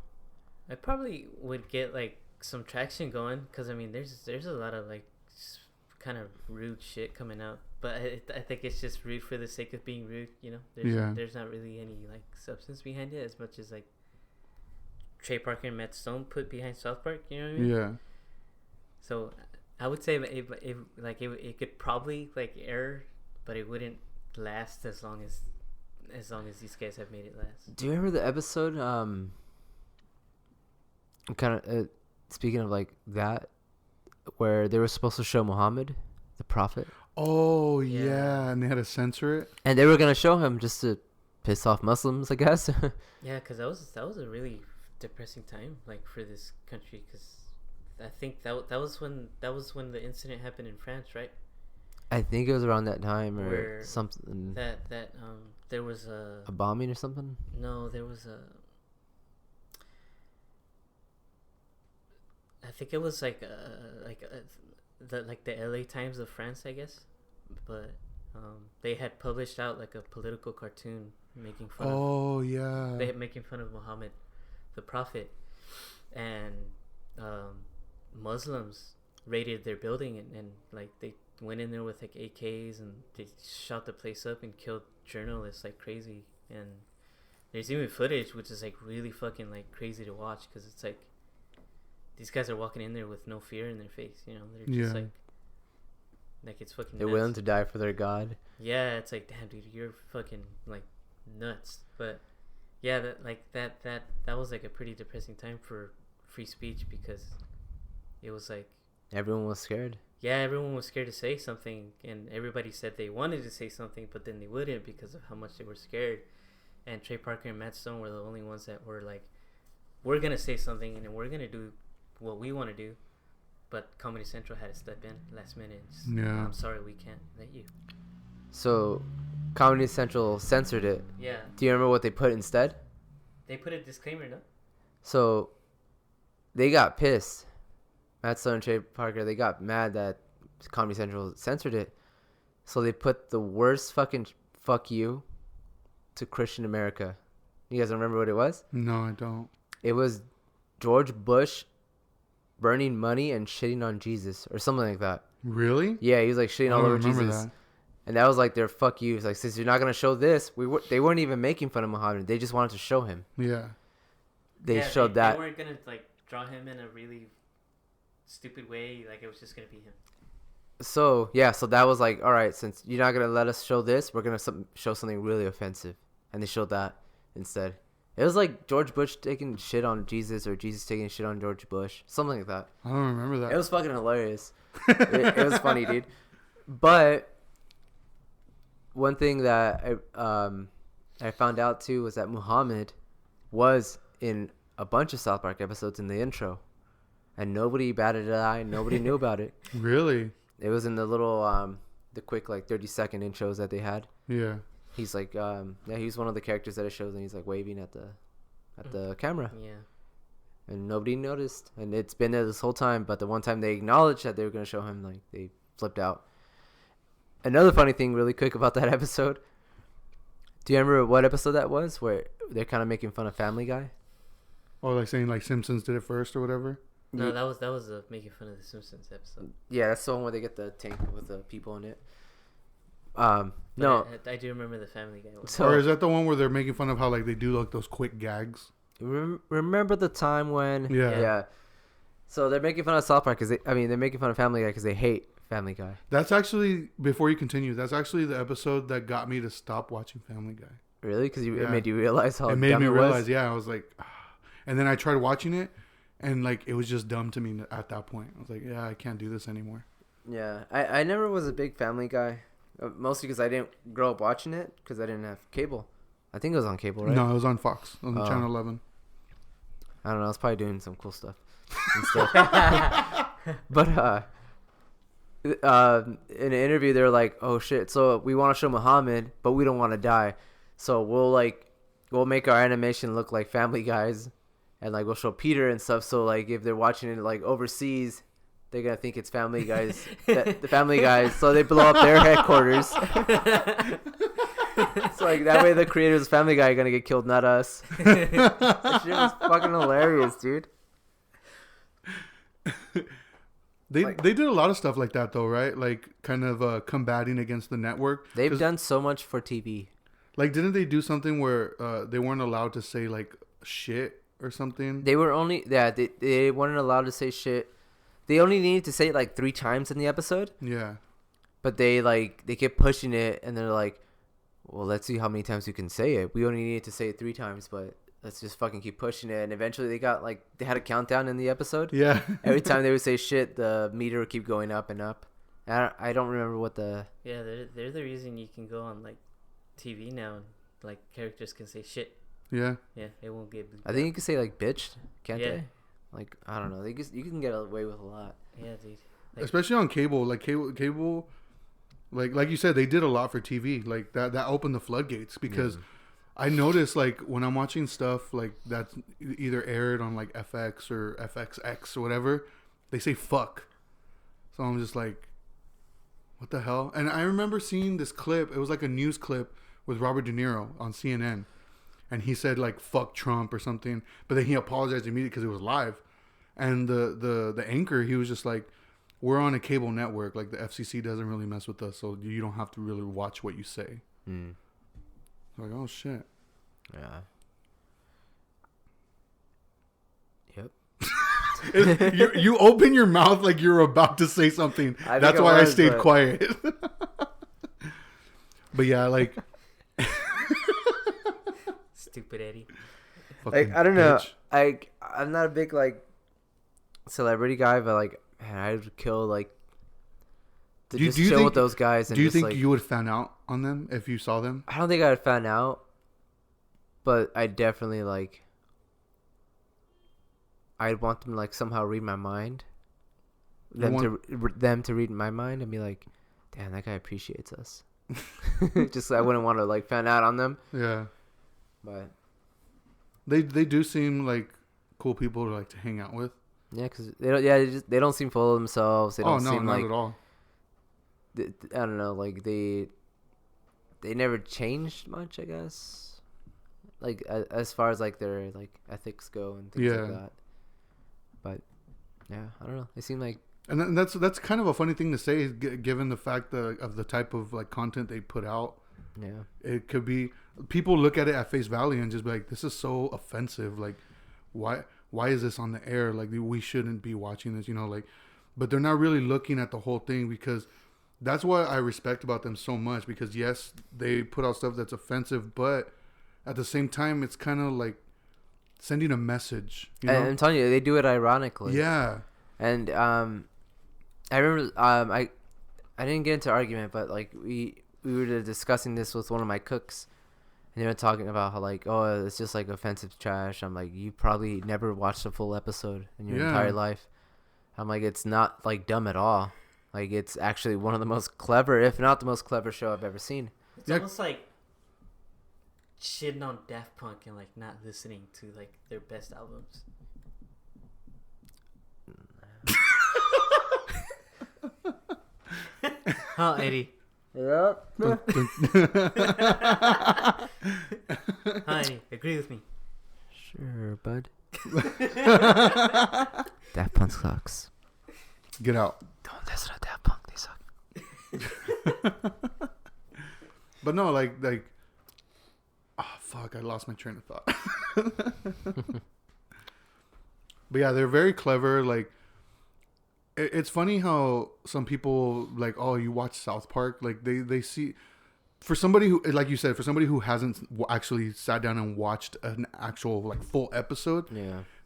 I probably would get like some traction going, because I mean, there's a lot of like kind of rude shit coming out, but I think it's just rude for the sake of being rude. You know, there's not really any like substance behind it as much as like Trey Parker and Matt Stone put behind South Park. You know what I mean? Yeah. So I would say it could probably like air, but it wouldn't last as long as these guys have made it last. Do you remember the episode? Kind of speaking of like that, where they were supposed to show Muhammad, the prophet, Oh Yeah. yeah, and they had to censor it. and they were gonna show him just to piss off Muslims, I guess. Yeah, because that was a really depressing time, like for this country. Because I think that was when the incident happened in France, right? I think it was around that time or Where something. That there was A bombing or something. no, there was a. I think it was like the LA Times of France, I guess, but they had published out like a political cartoon making fun. Oh yeah. They making fun of Muhammad, the prophet, and Muslims raided their building and like they went in there with like AKs and they shot the place up and killed journalists like crazy. And there's even footage which is like really fucking like crazy to watch, because it's like these guys are walking in there with no fear in their face. You know, they're just Yeah. like it's fucking. They're nuts. willing to die for their God. Yeah, it's like, damn, dude, you're fucking like nuts. But yeah, that was like a pretty depressing time for free speech, because it was like, Everyone was scared. yeah, everyone was scared to say something, and everybody said they wanted to say something, but then they wouldn't because of how much they were scared. And Trey Parker and Matt Stone were the only ones that were like, we're gonna say something and we're gonna do what we want to do. But Comedy Central had to step in last minute. And just, Yeah. I'm sorry, we can't let you. So, Comedy Central censored it. Yeah, Do you remember what they put instead? they put a disclaimer, no? So, they got pissed. Matt Stone and Trey Parker, they got mad that Comedy Central censored it. So they put the worst fucking fuck you to Christian America. You guys remember what it was? No, I don't. It was George Bush burning money and shitting on Jesus or something like that. Really? Yeah, he was like shitting I all don't over remember Jesus. that. And that was like their fuck you. It's like, since you're not going to show this, they weren't even making fun of Muhammad. They just wanted to show him. Yeah. They Yeah, showed that. They weren't gonna like draw him in a really stupid way. Like it was just gonna be him. So, yeah, so that was like, all right, since you're not going to let us show this, we're going to show something really offensive. And they showed that instead. It was like George Bush taking shit on Jesus or Jesus taking shit on George Bush. Something like that. I don't remember that. It was fucking hilarious. it was funny, dude. But one thing that I found out, too, was that Muhammad was in a bunch of South Park episodes in the intro. And nobody batted an eye. Nobody knew about it. Really? It was in the little, the quick, like, 30-second intros that they had. Yeah. He's like, yeah, he's one of the characters that it shows, and he's like waving at the camera, Yeah. and nobody noticed, and it's been there this whole time. But the one time they acknowledged that they were gonna show him, like, they flipped out. Another funny thing, really quick, about that episode. Do you remember what episode that was, where they're kind of making fun of Family Guy? Oh, like saying like Simpsons did it first or whatever. No, that was a making fun of the Simpsons episode. Yeah, that's the one where they get the tank with the people in it. But No. I do remember the Family Guy one. So, Or is that the one where they're making fun of how like they do like those quick gags? remember the time when? Yeah. Yeah. So they're making fun of South Park because they're making fun of Family Guy because they hate Family Guy. That's actually, before you continue, that's actually the episode that got me to stop watching Family Guy. Really? Because it Yeah. made you realize how It made dumb me it realize, was? yeah, I was like, ah. And then I tried watching it, and like it was just dumb to me at that point. I was like, yeah, I can't do this anymore. Yeah. I never was a big Family Guy. Mostly because I didn't grow up watching it because I didn't have cable. I think it was on cable, right? No, it was on Fox on Oh. Channel 11. I don't know. I was probably doing some cool stuff and stuff. But in an interview, they're like, "Oh shit! So we want to show Muhammad, but we don't want to die. So we'll like we'll make our animation look like Family Guys, and like we'll show Peter and stuff. So like if they're watching it like overseas, they're gonna think it's Family Guys, the Family Guys. So they blow up their headquarters. So like that way, the creators of Family Guy are gonna get killed, not us. That shit was fucking hilarious, dude. They did a lot of stuff like that though, right? Like kind of combating against the network. They've done so much for TV. Like, didn't they do something where they weren't allowed to say like shit or something? They were only they weren't allowed to say shit. They only needed to say it like 3 times in the episode. Yeah. But they kept pushing it, and they're like, well, let's see how many times you can say it. We only needed to say it 3 times, but let's just fucking keep pushing it. And eventually they had a countdown in the episode. Yeah. Every time they would say shit, the meter would keep going up and up. I don't remember what the... Yeah, they're the reason you can go on like TV now and like characters can say shit. Yeah. Yeah, it won't get... I think you can say like bitch, can't Yeah. they? Like, I don't know. You can get away with a lot. Yeah, dude. Like, Especially on cable. Like cable like you said, they did a lot for TV. Like that opened the floodgates because I noticed like when I'm watching stuff like that's either aired on like FX or FXX or whatever, they say fuck. So I'm just like, what the hell? And I remember seeing this clip. It was like a news clip with Robert De Niro on CNN. And he said like fuck Trump or something. But then he apologized immediately because it was live. And the anchor, he was just like, we're on a cable network. Like the FCC doesn't really mess with us. So you don't have to really watch what you say. Like, oh shit. Yeah. Yep. you open your mouth like you're about to say something. That's why I stayed quiet. But yeah, like stupid Eddie. Like, I don't know. I'm not a big like celebrity guy, but like, man, I would kill like to just chill with those guys. And do you just, think like, you would fan out on them if you saw them? I don't think I'd fan out, but I definitely like. I'd want them to like somehow read my mind. Them to read my mind and be like, damn, that guy appreciates us. Just I wouldn't want to like fan out on them. Yeah. But they do seem like cool people to like to hang out with. Yeah, because they don't. Yeah, they don't seem full of themselves. They don't seem not like at all. I don't know. Like they never changed much, I guess. Like as far as like their like ethics go and things like that. But yeah, I don't know. They seem like. And that's kind of a funny thing to say, given the fact of the type of like content they put out. Yeah. It could be people look at it at face value and just be like, "This is so offensive. Like, why is this on the air? Like, we shouldn't be watching this." You know, like, but they're not really looking at the whole thing because that's what I respect about them so much. Because yes, they put out stuff that's offensive, but at the same time, it's kind of like sending a message. You know? I'm telling you, they do it ironically. Yeah. And I remember I didn't get into argument, but like we were discussing this with one of my cooks, and they were talking about how like, oh, it's just like offensive trash. I'm like, you probably never watched a full episode in your entire life. I'm like, it's not like dumb at all. Like, it's actually one of the most clever, if not the most clever show I've ever seen. It's almost like shitting on Daft Punk and like not listening to like their best albums. Huh, Eddie? Yep. Hi, Eddie. Agree with me. Sure, bud. Daft Punk sucks. Get out. Don't listen to Daft Punk. They suck. But no, like, oh fuck, I lost my train of thought. But yeah, they're very clever. Like, it's funny how some people like, oh, you watch South Park, like they see, for somebody who, like you said, for somebody who hasn't actually sat down and watched an actual like full episode,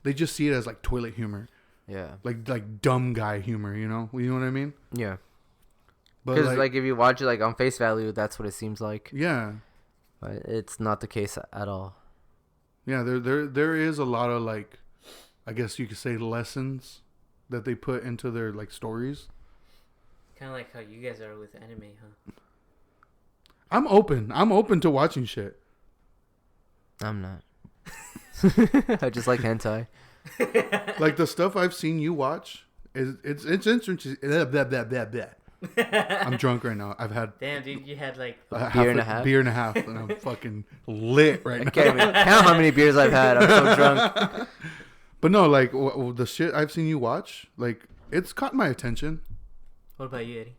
they just see it as like toilet humor. Yeah. Like dumb guy humor, you know what I mean? Yeah. But because like if you watch it like on face value, that's what it seems like. Yeah. But it's not the case at all. Yeah, there is a lot of like, I guess you could say, lessons that they put into their like stories. Kind of like how you guys are with anime, huh? I'm open to watching shit. I'm not. I just like hentai. Like the stuff I've seen you watch is it's interesting. Blah, blah, blah, blah, blah. I'm drunk right now. I've had Damn, dude, you had like beer and a half? beer and a half, and I'm fucking lit right I now. can't even count how many beers I've had. I'm so drunk. But no, like the shit I've seen you watch, like it's caught my attention. What about you, Eddie?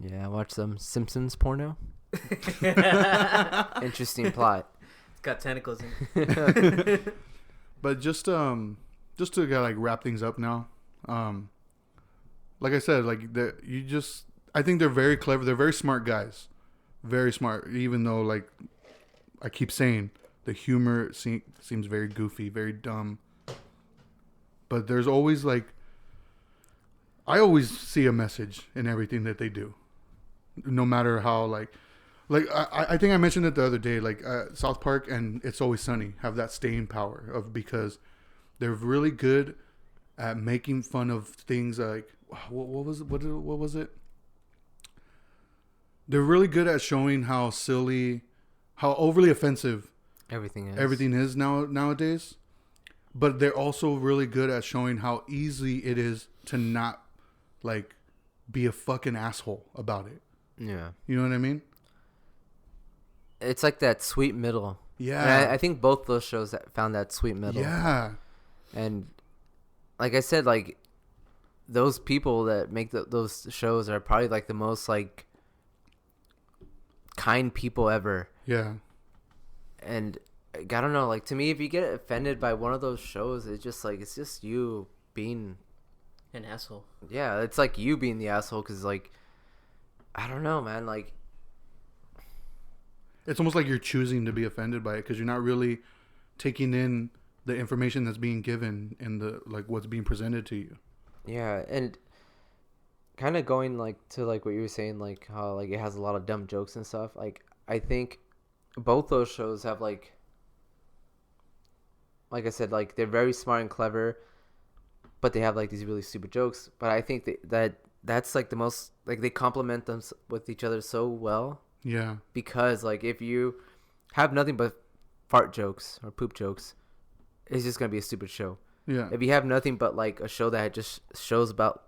Yeah, I watched some Simpsons porno. Interesting plot. It's got tentacles in it. But just to like wrap things up now, like I said, like I think they're very clever. They're very smart guys, very smart. Even though, like I keep saying, the humor seems very goofy, very dumb. But there's always like, I always see a message in everything that they do, no matter how like I think I mentioned it the other day. Like South Park and It's Always Sunny have that staying power because they're really good at making fun of things like what was it? They're really good at showing how silly, how overly offensive Everything is nowadays. But they're also really good at showing how easy it is to not like be a fucking asshole about it. Yeah. You know what I mean? It's like that sweet middle. Yeah. And I think both those shows found that sweet middle. Yeah. And like I said, like those people that make those shows are probably like the most like kind people ever. Yeah. And I don't know, like to me, if you get offended by one of those shows, it's just you being An asshole. Yeah, it's like you being the asshole because like I don't know, man. Like it's almost like you're choosing to be offended by it because you're not really taking in the information that's being given and the like what's being presented to you. Yeah, and kind of going like to like what you were saying, like how like it has a lot of dumb jokes and stuff. Like I think both those shows have like I said, like they're very smart and clever, but they have like these really stupid jokes. But I think that's like the most like they complement them with each other so well. Yeah. Because like if you have nothing but fart jokes or poop jokes, it's just gonna be a stupid show. Yeah. If you have nothing but like a show that just shows about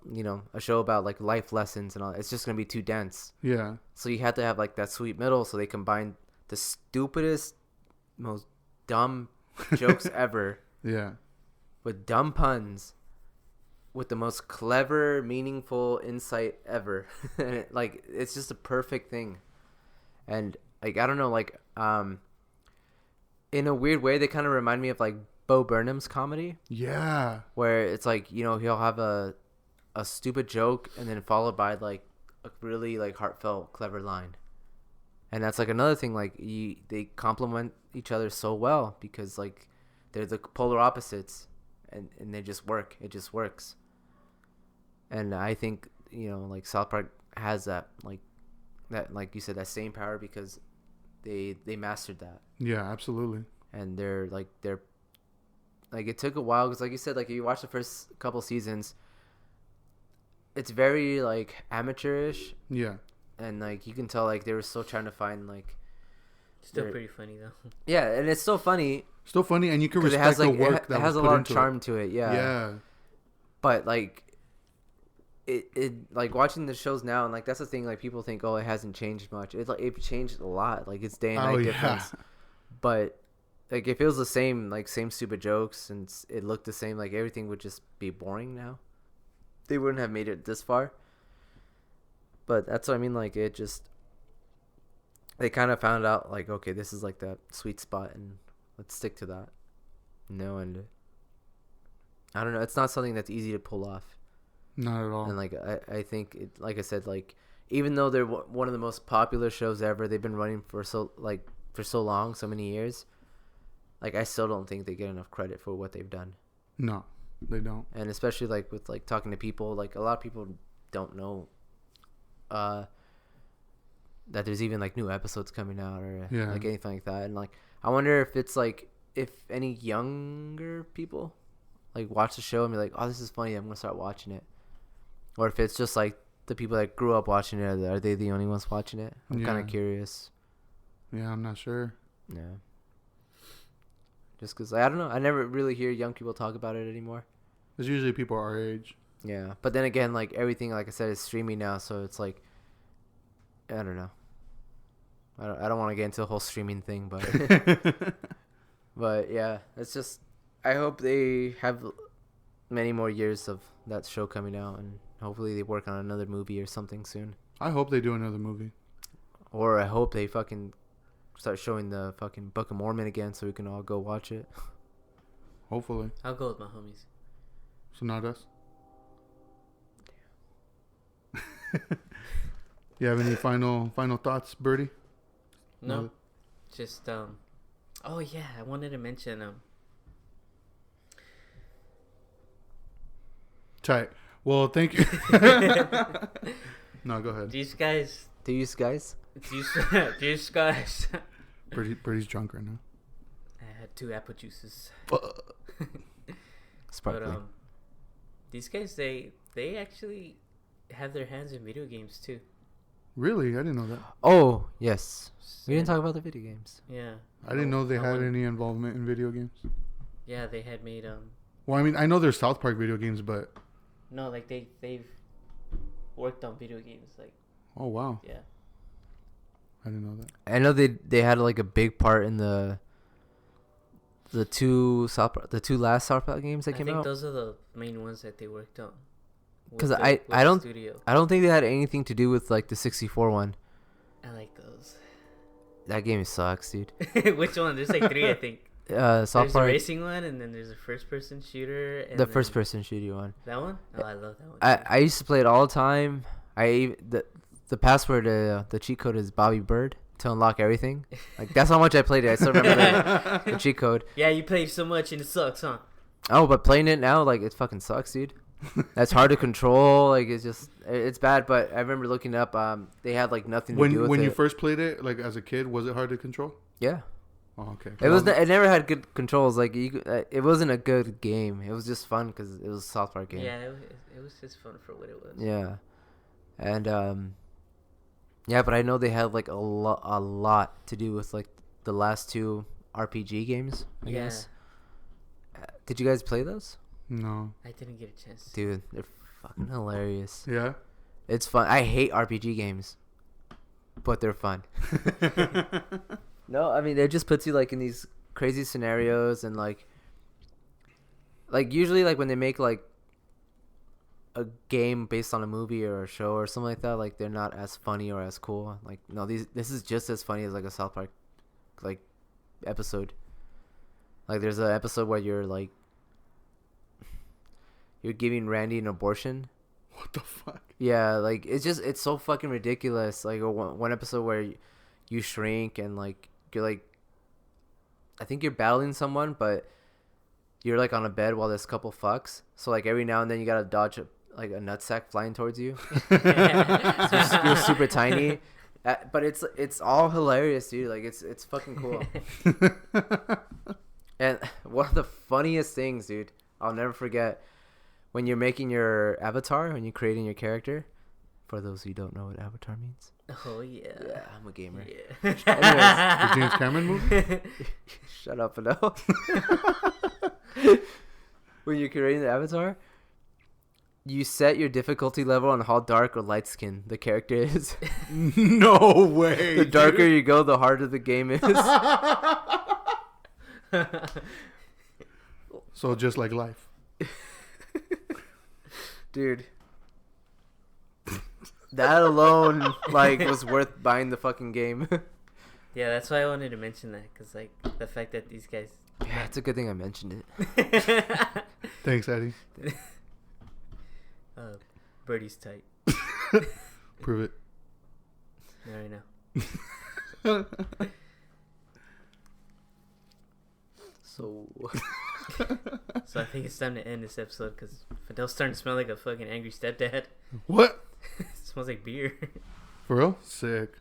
a show about like life lessons and all, it's just gonna be too dense. Yeah. So you have to have like that sweet middle. So they combine the stupidest, most dumb jokes ever. Yeah. With dumb puns, with the most clever, meaningful insight ever. And it's just a perfect thing. And like I don't know, like in a weird way, they kind of remind me of like Bo Burnham's comedy. Yeah. Where it's like he'll have a stupid joke and then followed by like a really like heartfelt, clever line. And that's like another thing, like they complement each other so well because like they're the polar opposites, and they just work. It just works. And I think like South Park has that like you said, that same power because they mastered that. Yeah, absolutely. And they're like it took a while because like you said, like if you watch the first couple seasons, it's very like amateurish. Yeah. And like you can tell like they were still trying to find like still pretty funny though. Yeah, and it's still funny. Still funny, and you can respect the work that it has a lot of charm to it. Yeah. Yeah. But like it like watching the shows now, and like that's the thing, like people think, oh, it hasn't changed much. It's like it changed a lot. Like it's day and night difference. But like if it was the same stupid jokes and it looked the same, like everything would just be boring now. They wouldn't have made it this far. But that's what I mean, like it just they kind of found out like, okay, this is like that sweet spot and let's stick to that. And I don't know, it's not something that's easy to pull off. Not at all. And like I think it, like I said, like even though they're one of the most popular shows ever, they've been running for so long, so many years. Like I still don't think they get enough credit for what they've done. No, they don't. And especially like with like talking to people, like a lot of people don't know that there's even like new episodes coming out or like anything like that. And like I wonder if it's like if any younger people like watch the show and be like, oh, this is funny, I'm gonna start watching it. Or if it's just like the people that grew up watching it, are they the only ones watching it? I'm kind of curious. Yeah, I'm not sure. Yeah. Just because I don't know, I never really hear young people talk about it anymore. It's usually people our age. Yeah, but then again, like everything, like I said, is streaming now, so it's like I don't know. I don't want to get into the whole streaming thing, but but yeah, it's just I hope they have many more years of that show coming out, and hopefully they work on another movie or something soon. I hope they do another movie. Or I hope they fucking start showing the fucking Book of Mormon again, so we can all go watch it. Hopefully. I'll go with my homies. So not us. You have any final thoughts, Birdie? No. Just oh yeah, I wanted to mention Tight. Well, thank you. No, go ahead. these guys. These guys? These guys. Birdie's drunk right now. I had 2 apple juices. Sparkling. But these guys, they actually have their hands in video games too. Really? I didn't know that. Oh, yes. We Yeah. didn't talk about the video games. Yeah. I didn't know they I had wouldn't- any involvement in video games. Yeah, they had made Well, I mean, I know there's South Park video games, but no, like they've worked on video games, like oh wow, yeah. I didn't know that. I know they had like a big part in the two last South Park games that I came think out. those are the main ones that they worked on. with 'Cause the- I with the don't- studio. I don't think they had anything to do with like the 64 one. I like those. That game sucks, dude. Which one? There's like 3, I think. South There's a Park, racing one, and then there's a first-person shooter. And the then- first person shooting one. That one? Oh, I love that one. I used to play it all the time. The password, the cheat code is Bobby Bird to unlock everything. Like that's how much I played it. I still remember the cheat code. Yeah, you played so much and it sucks, huh? Oh, but playing it now, like it fucking sucks, dude. That's hard to control. Like it's bad. But I remember looking up. They had like nothing to do with When it. you first played it, like as a kid, was it hard to control? Yeah. Oh, okay. It never had good controls. Like it wasn't a good game. It was just fun because it was a South Park game. Yeah, it was just fun for what it was. Yeah, and yeah, but I know they had like a lot to do with like the last 2 RPG games. I Yeah. guess. Did you guys play those? No. I didn't get a chance. Dude, they're fucking hilarious. Yeah. It's fun. I hate RPG games, but they're fun. No, I mean it just puts you like in these crazy scenarios and like usually like when they make like a game based on a movie or a show or something like that, like they're not as funny or as cool. Like no, this is just as funny as like a South Park like episode. Like there's an episode where you're giving Randy an abortion. What the fuck? Yeah, like it's so fucking ridiculous. Like one episode where you shrink and like you're like, I think you're battling someone, but you're like on a bed while this couple fucks. So like every now and then you gotta dodge a nutsack flying towards you. So you're super tiny, but it's all hilarious, dude. Like it's fucking cool. And one of the funniest things, dude, I'll never forget. When you're making your avatar, when you're creating your character, for those who don't know what avatar means. Oh yeah. Yeah, I'm a gamer. Yeah. The James Cameron movie? Shut up, no. When you're creating the avatar, you set your difficulty level on how dark or light skin the character is. No way. The darker dude. you go, the harder the game is. So just like life. Dude. That alone, like, was worth buying the fucking game. Yeah, that's why I wanted to mention that, because like the fact that these guys. Yeah, it's a good thing I mentioned it. Thanks, Eddie. Birdie's tight. Prove it. I know. So, So I think it's time to end this episode because Fidel's starting to smell like a fucking angry stepdad. What? It smells like beer. For real? Sick.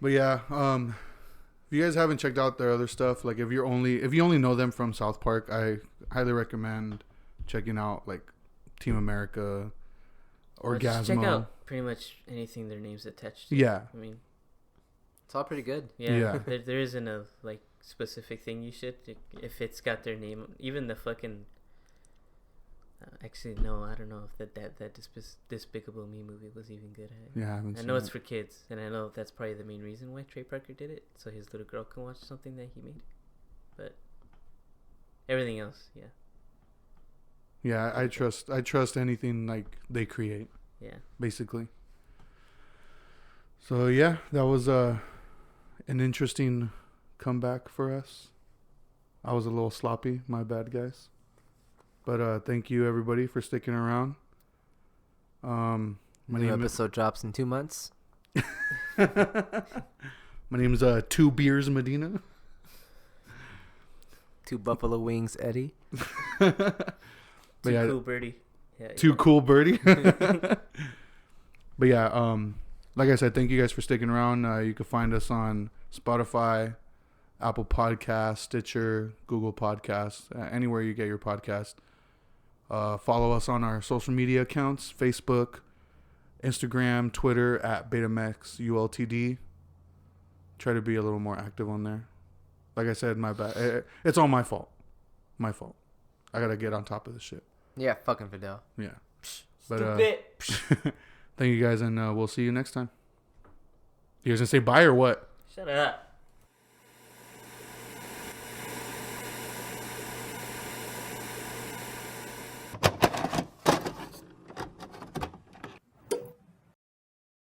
But yeah, if you guys haven't checked out their other stuff, like if you only know them from South Park, I highly recommend checking out like Team America, Well, just check Orgasmo. out pretty much anything their name's attached to. Yeah. I mean, it's all pretty good. yeah. Yeah. There isn't a like specific thing you should. If it's got their name, even the fucking. Actually, no, I don't know if that Despicable Me movie was even good. Yeah, I haven't I seen know it's it. for kids, and I know that's probably the main reason why Trey Parker did it, so his little girl can watch something that he made. But everything else, yeah. Yeah, I trust anything like they create. Yeah. Basically. So yeah, that was an interesting comeback for us. I was a little sloppy, my bad, guys. But thank you everybody for sticking around. My New episode drops in 2 months. My name is Two Beers Medina. 2 Buffalo Wings Eddie. Too yeah, cool birdie. Yeah, Too cool birdie. But yeah, like I said, thank you guys for sticking around. You can find us on Spotify, Apple Podcasts, Stitcher, Google Podcasts, anywhere you get your podcast. Follow us on our social media accounts, Facebook, Instagram, Twitter at BetamaxULTD. Try to be a little more active on there. Like I said, my bad. It's all my fault. My fault. I got to get on top of this shit. Yeah, fucking Fidel. Yeah. Stupid. Thank you guys, and we'll see you next time. You guys gonna say bye or what? Shut up.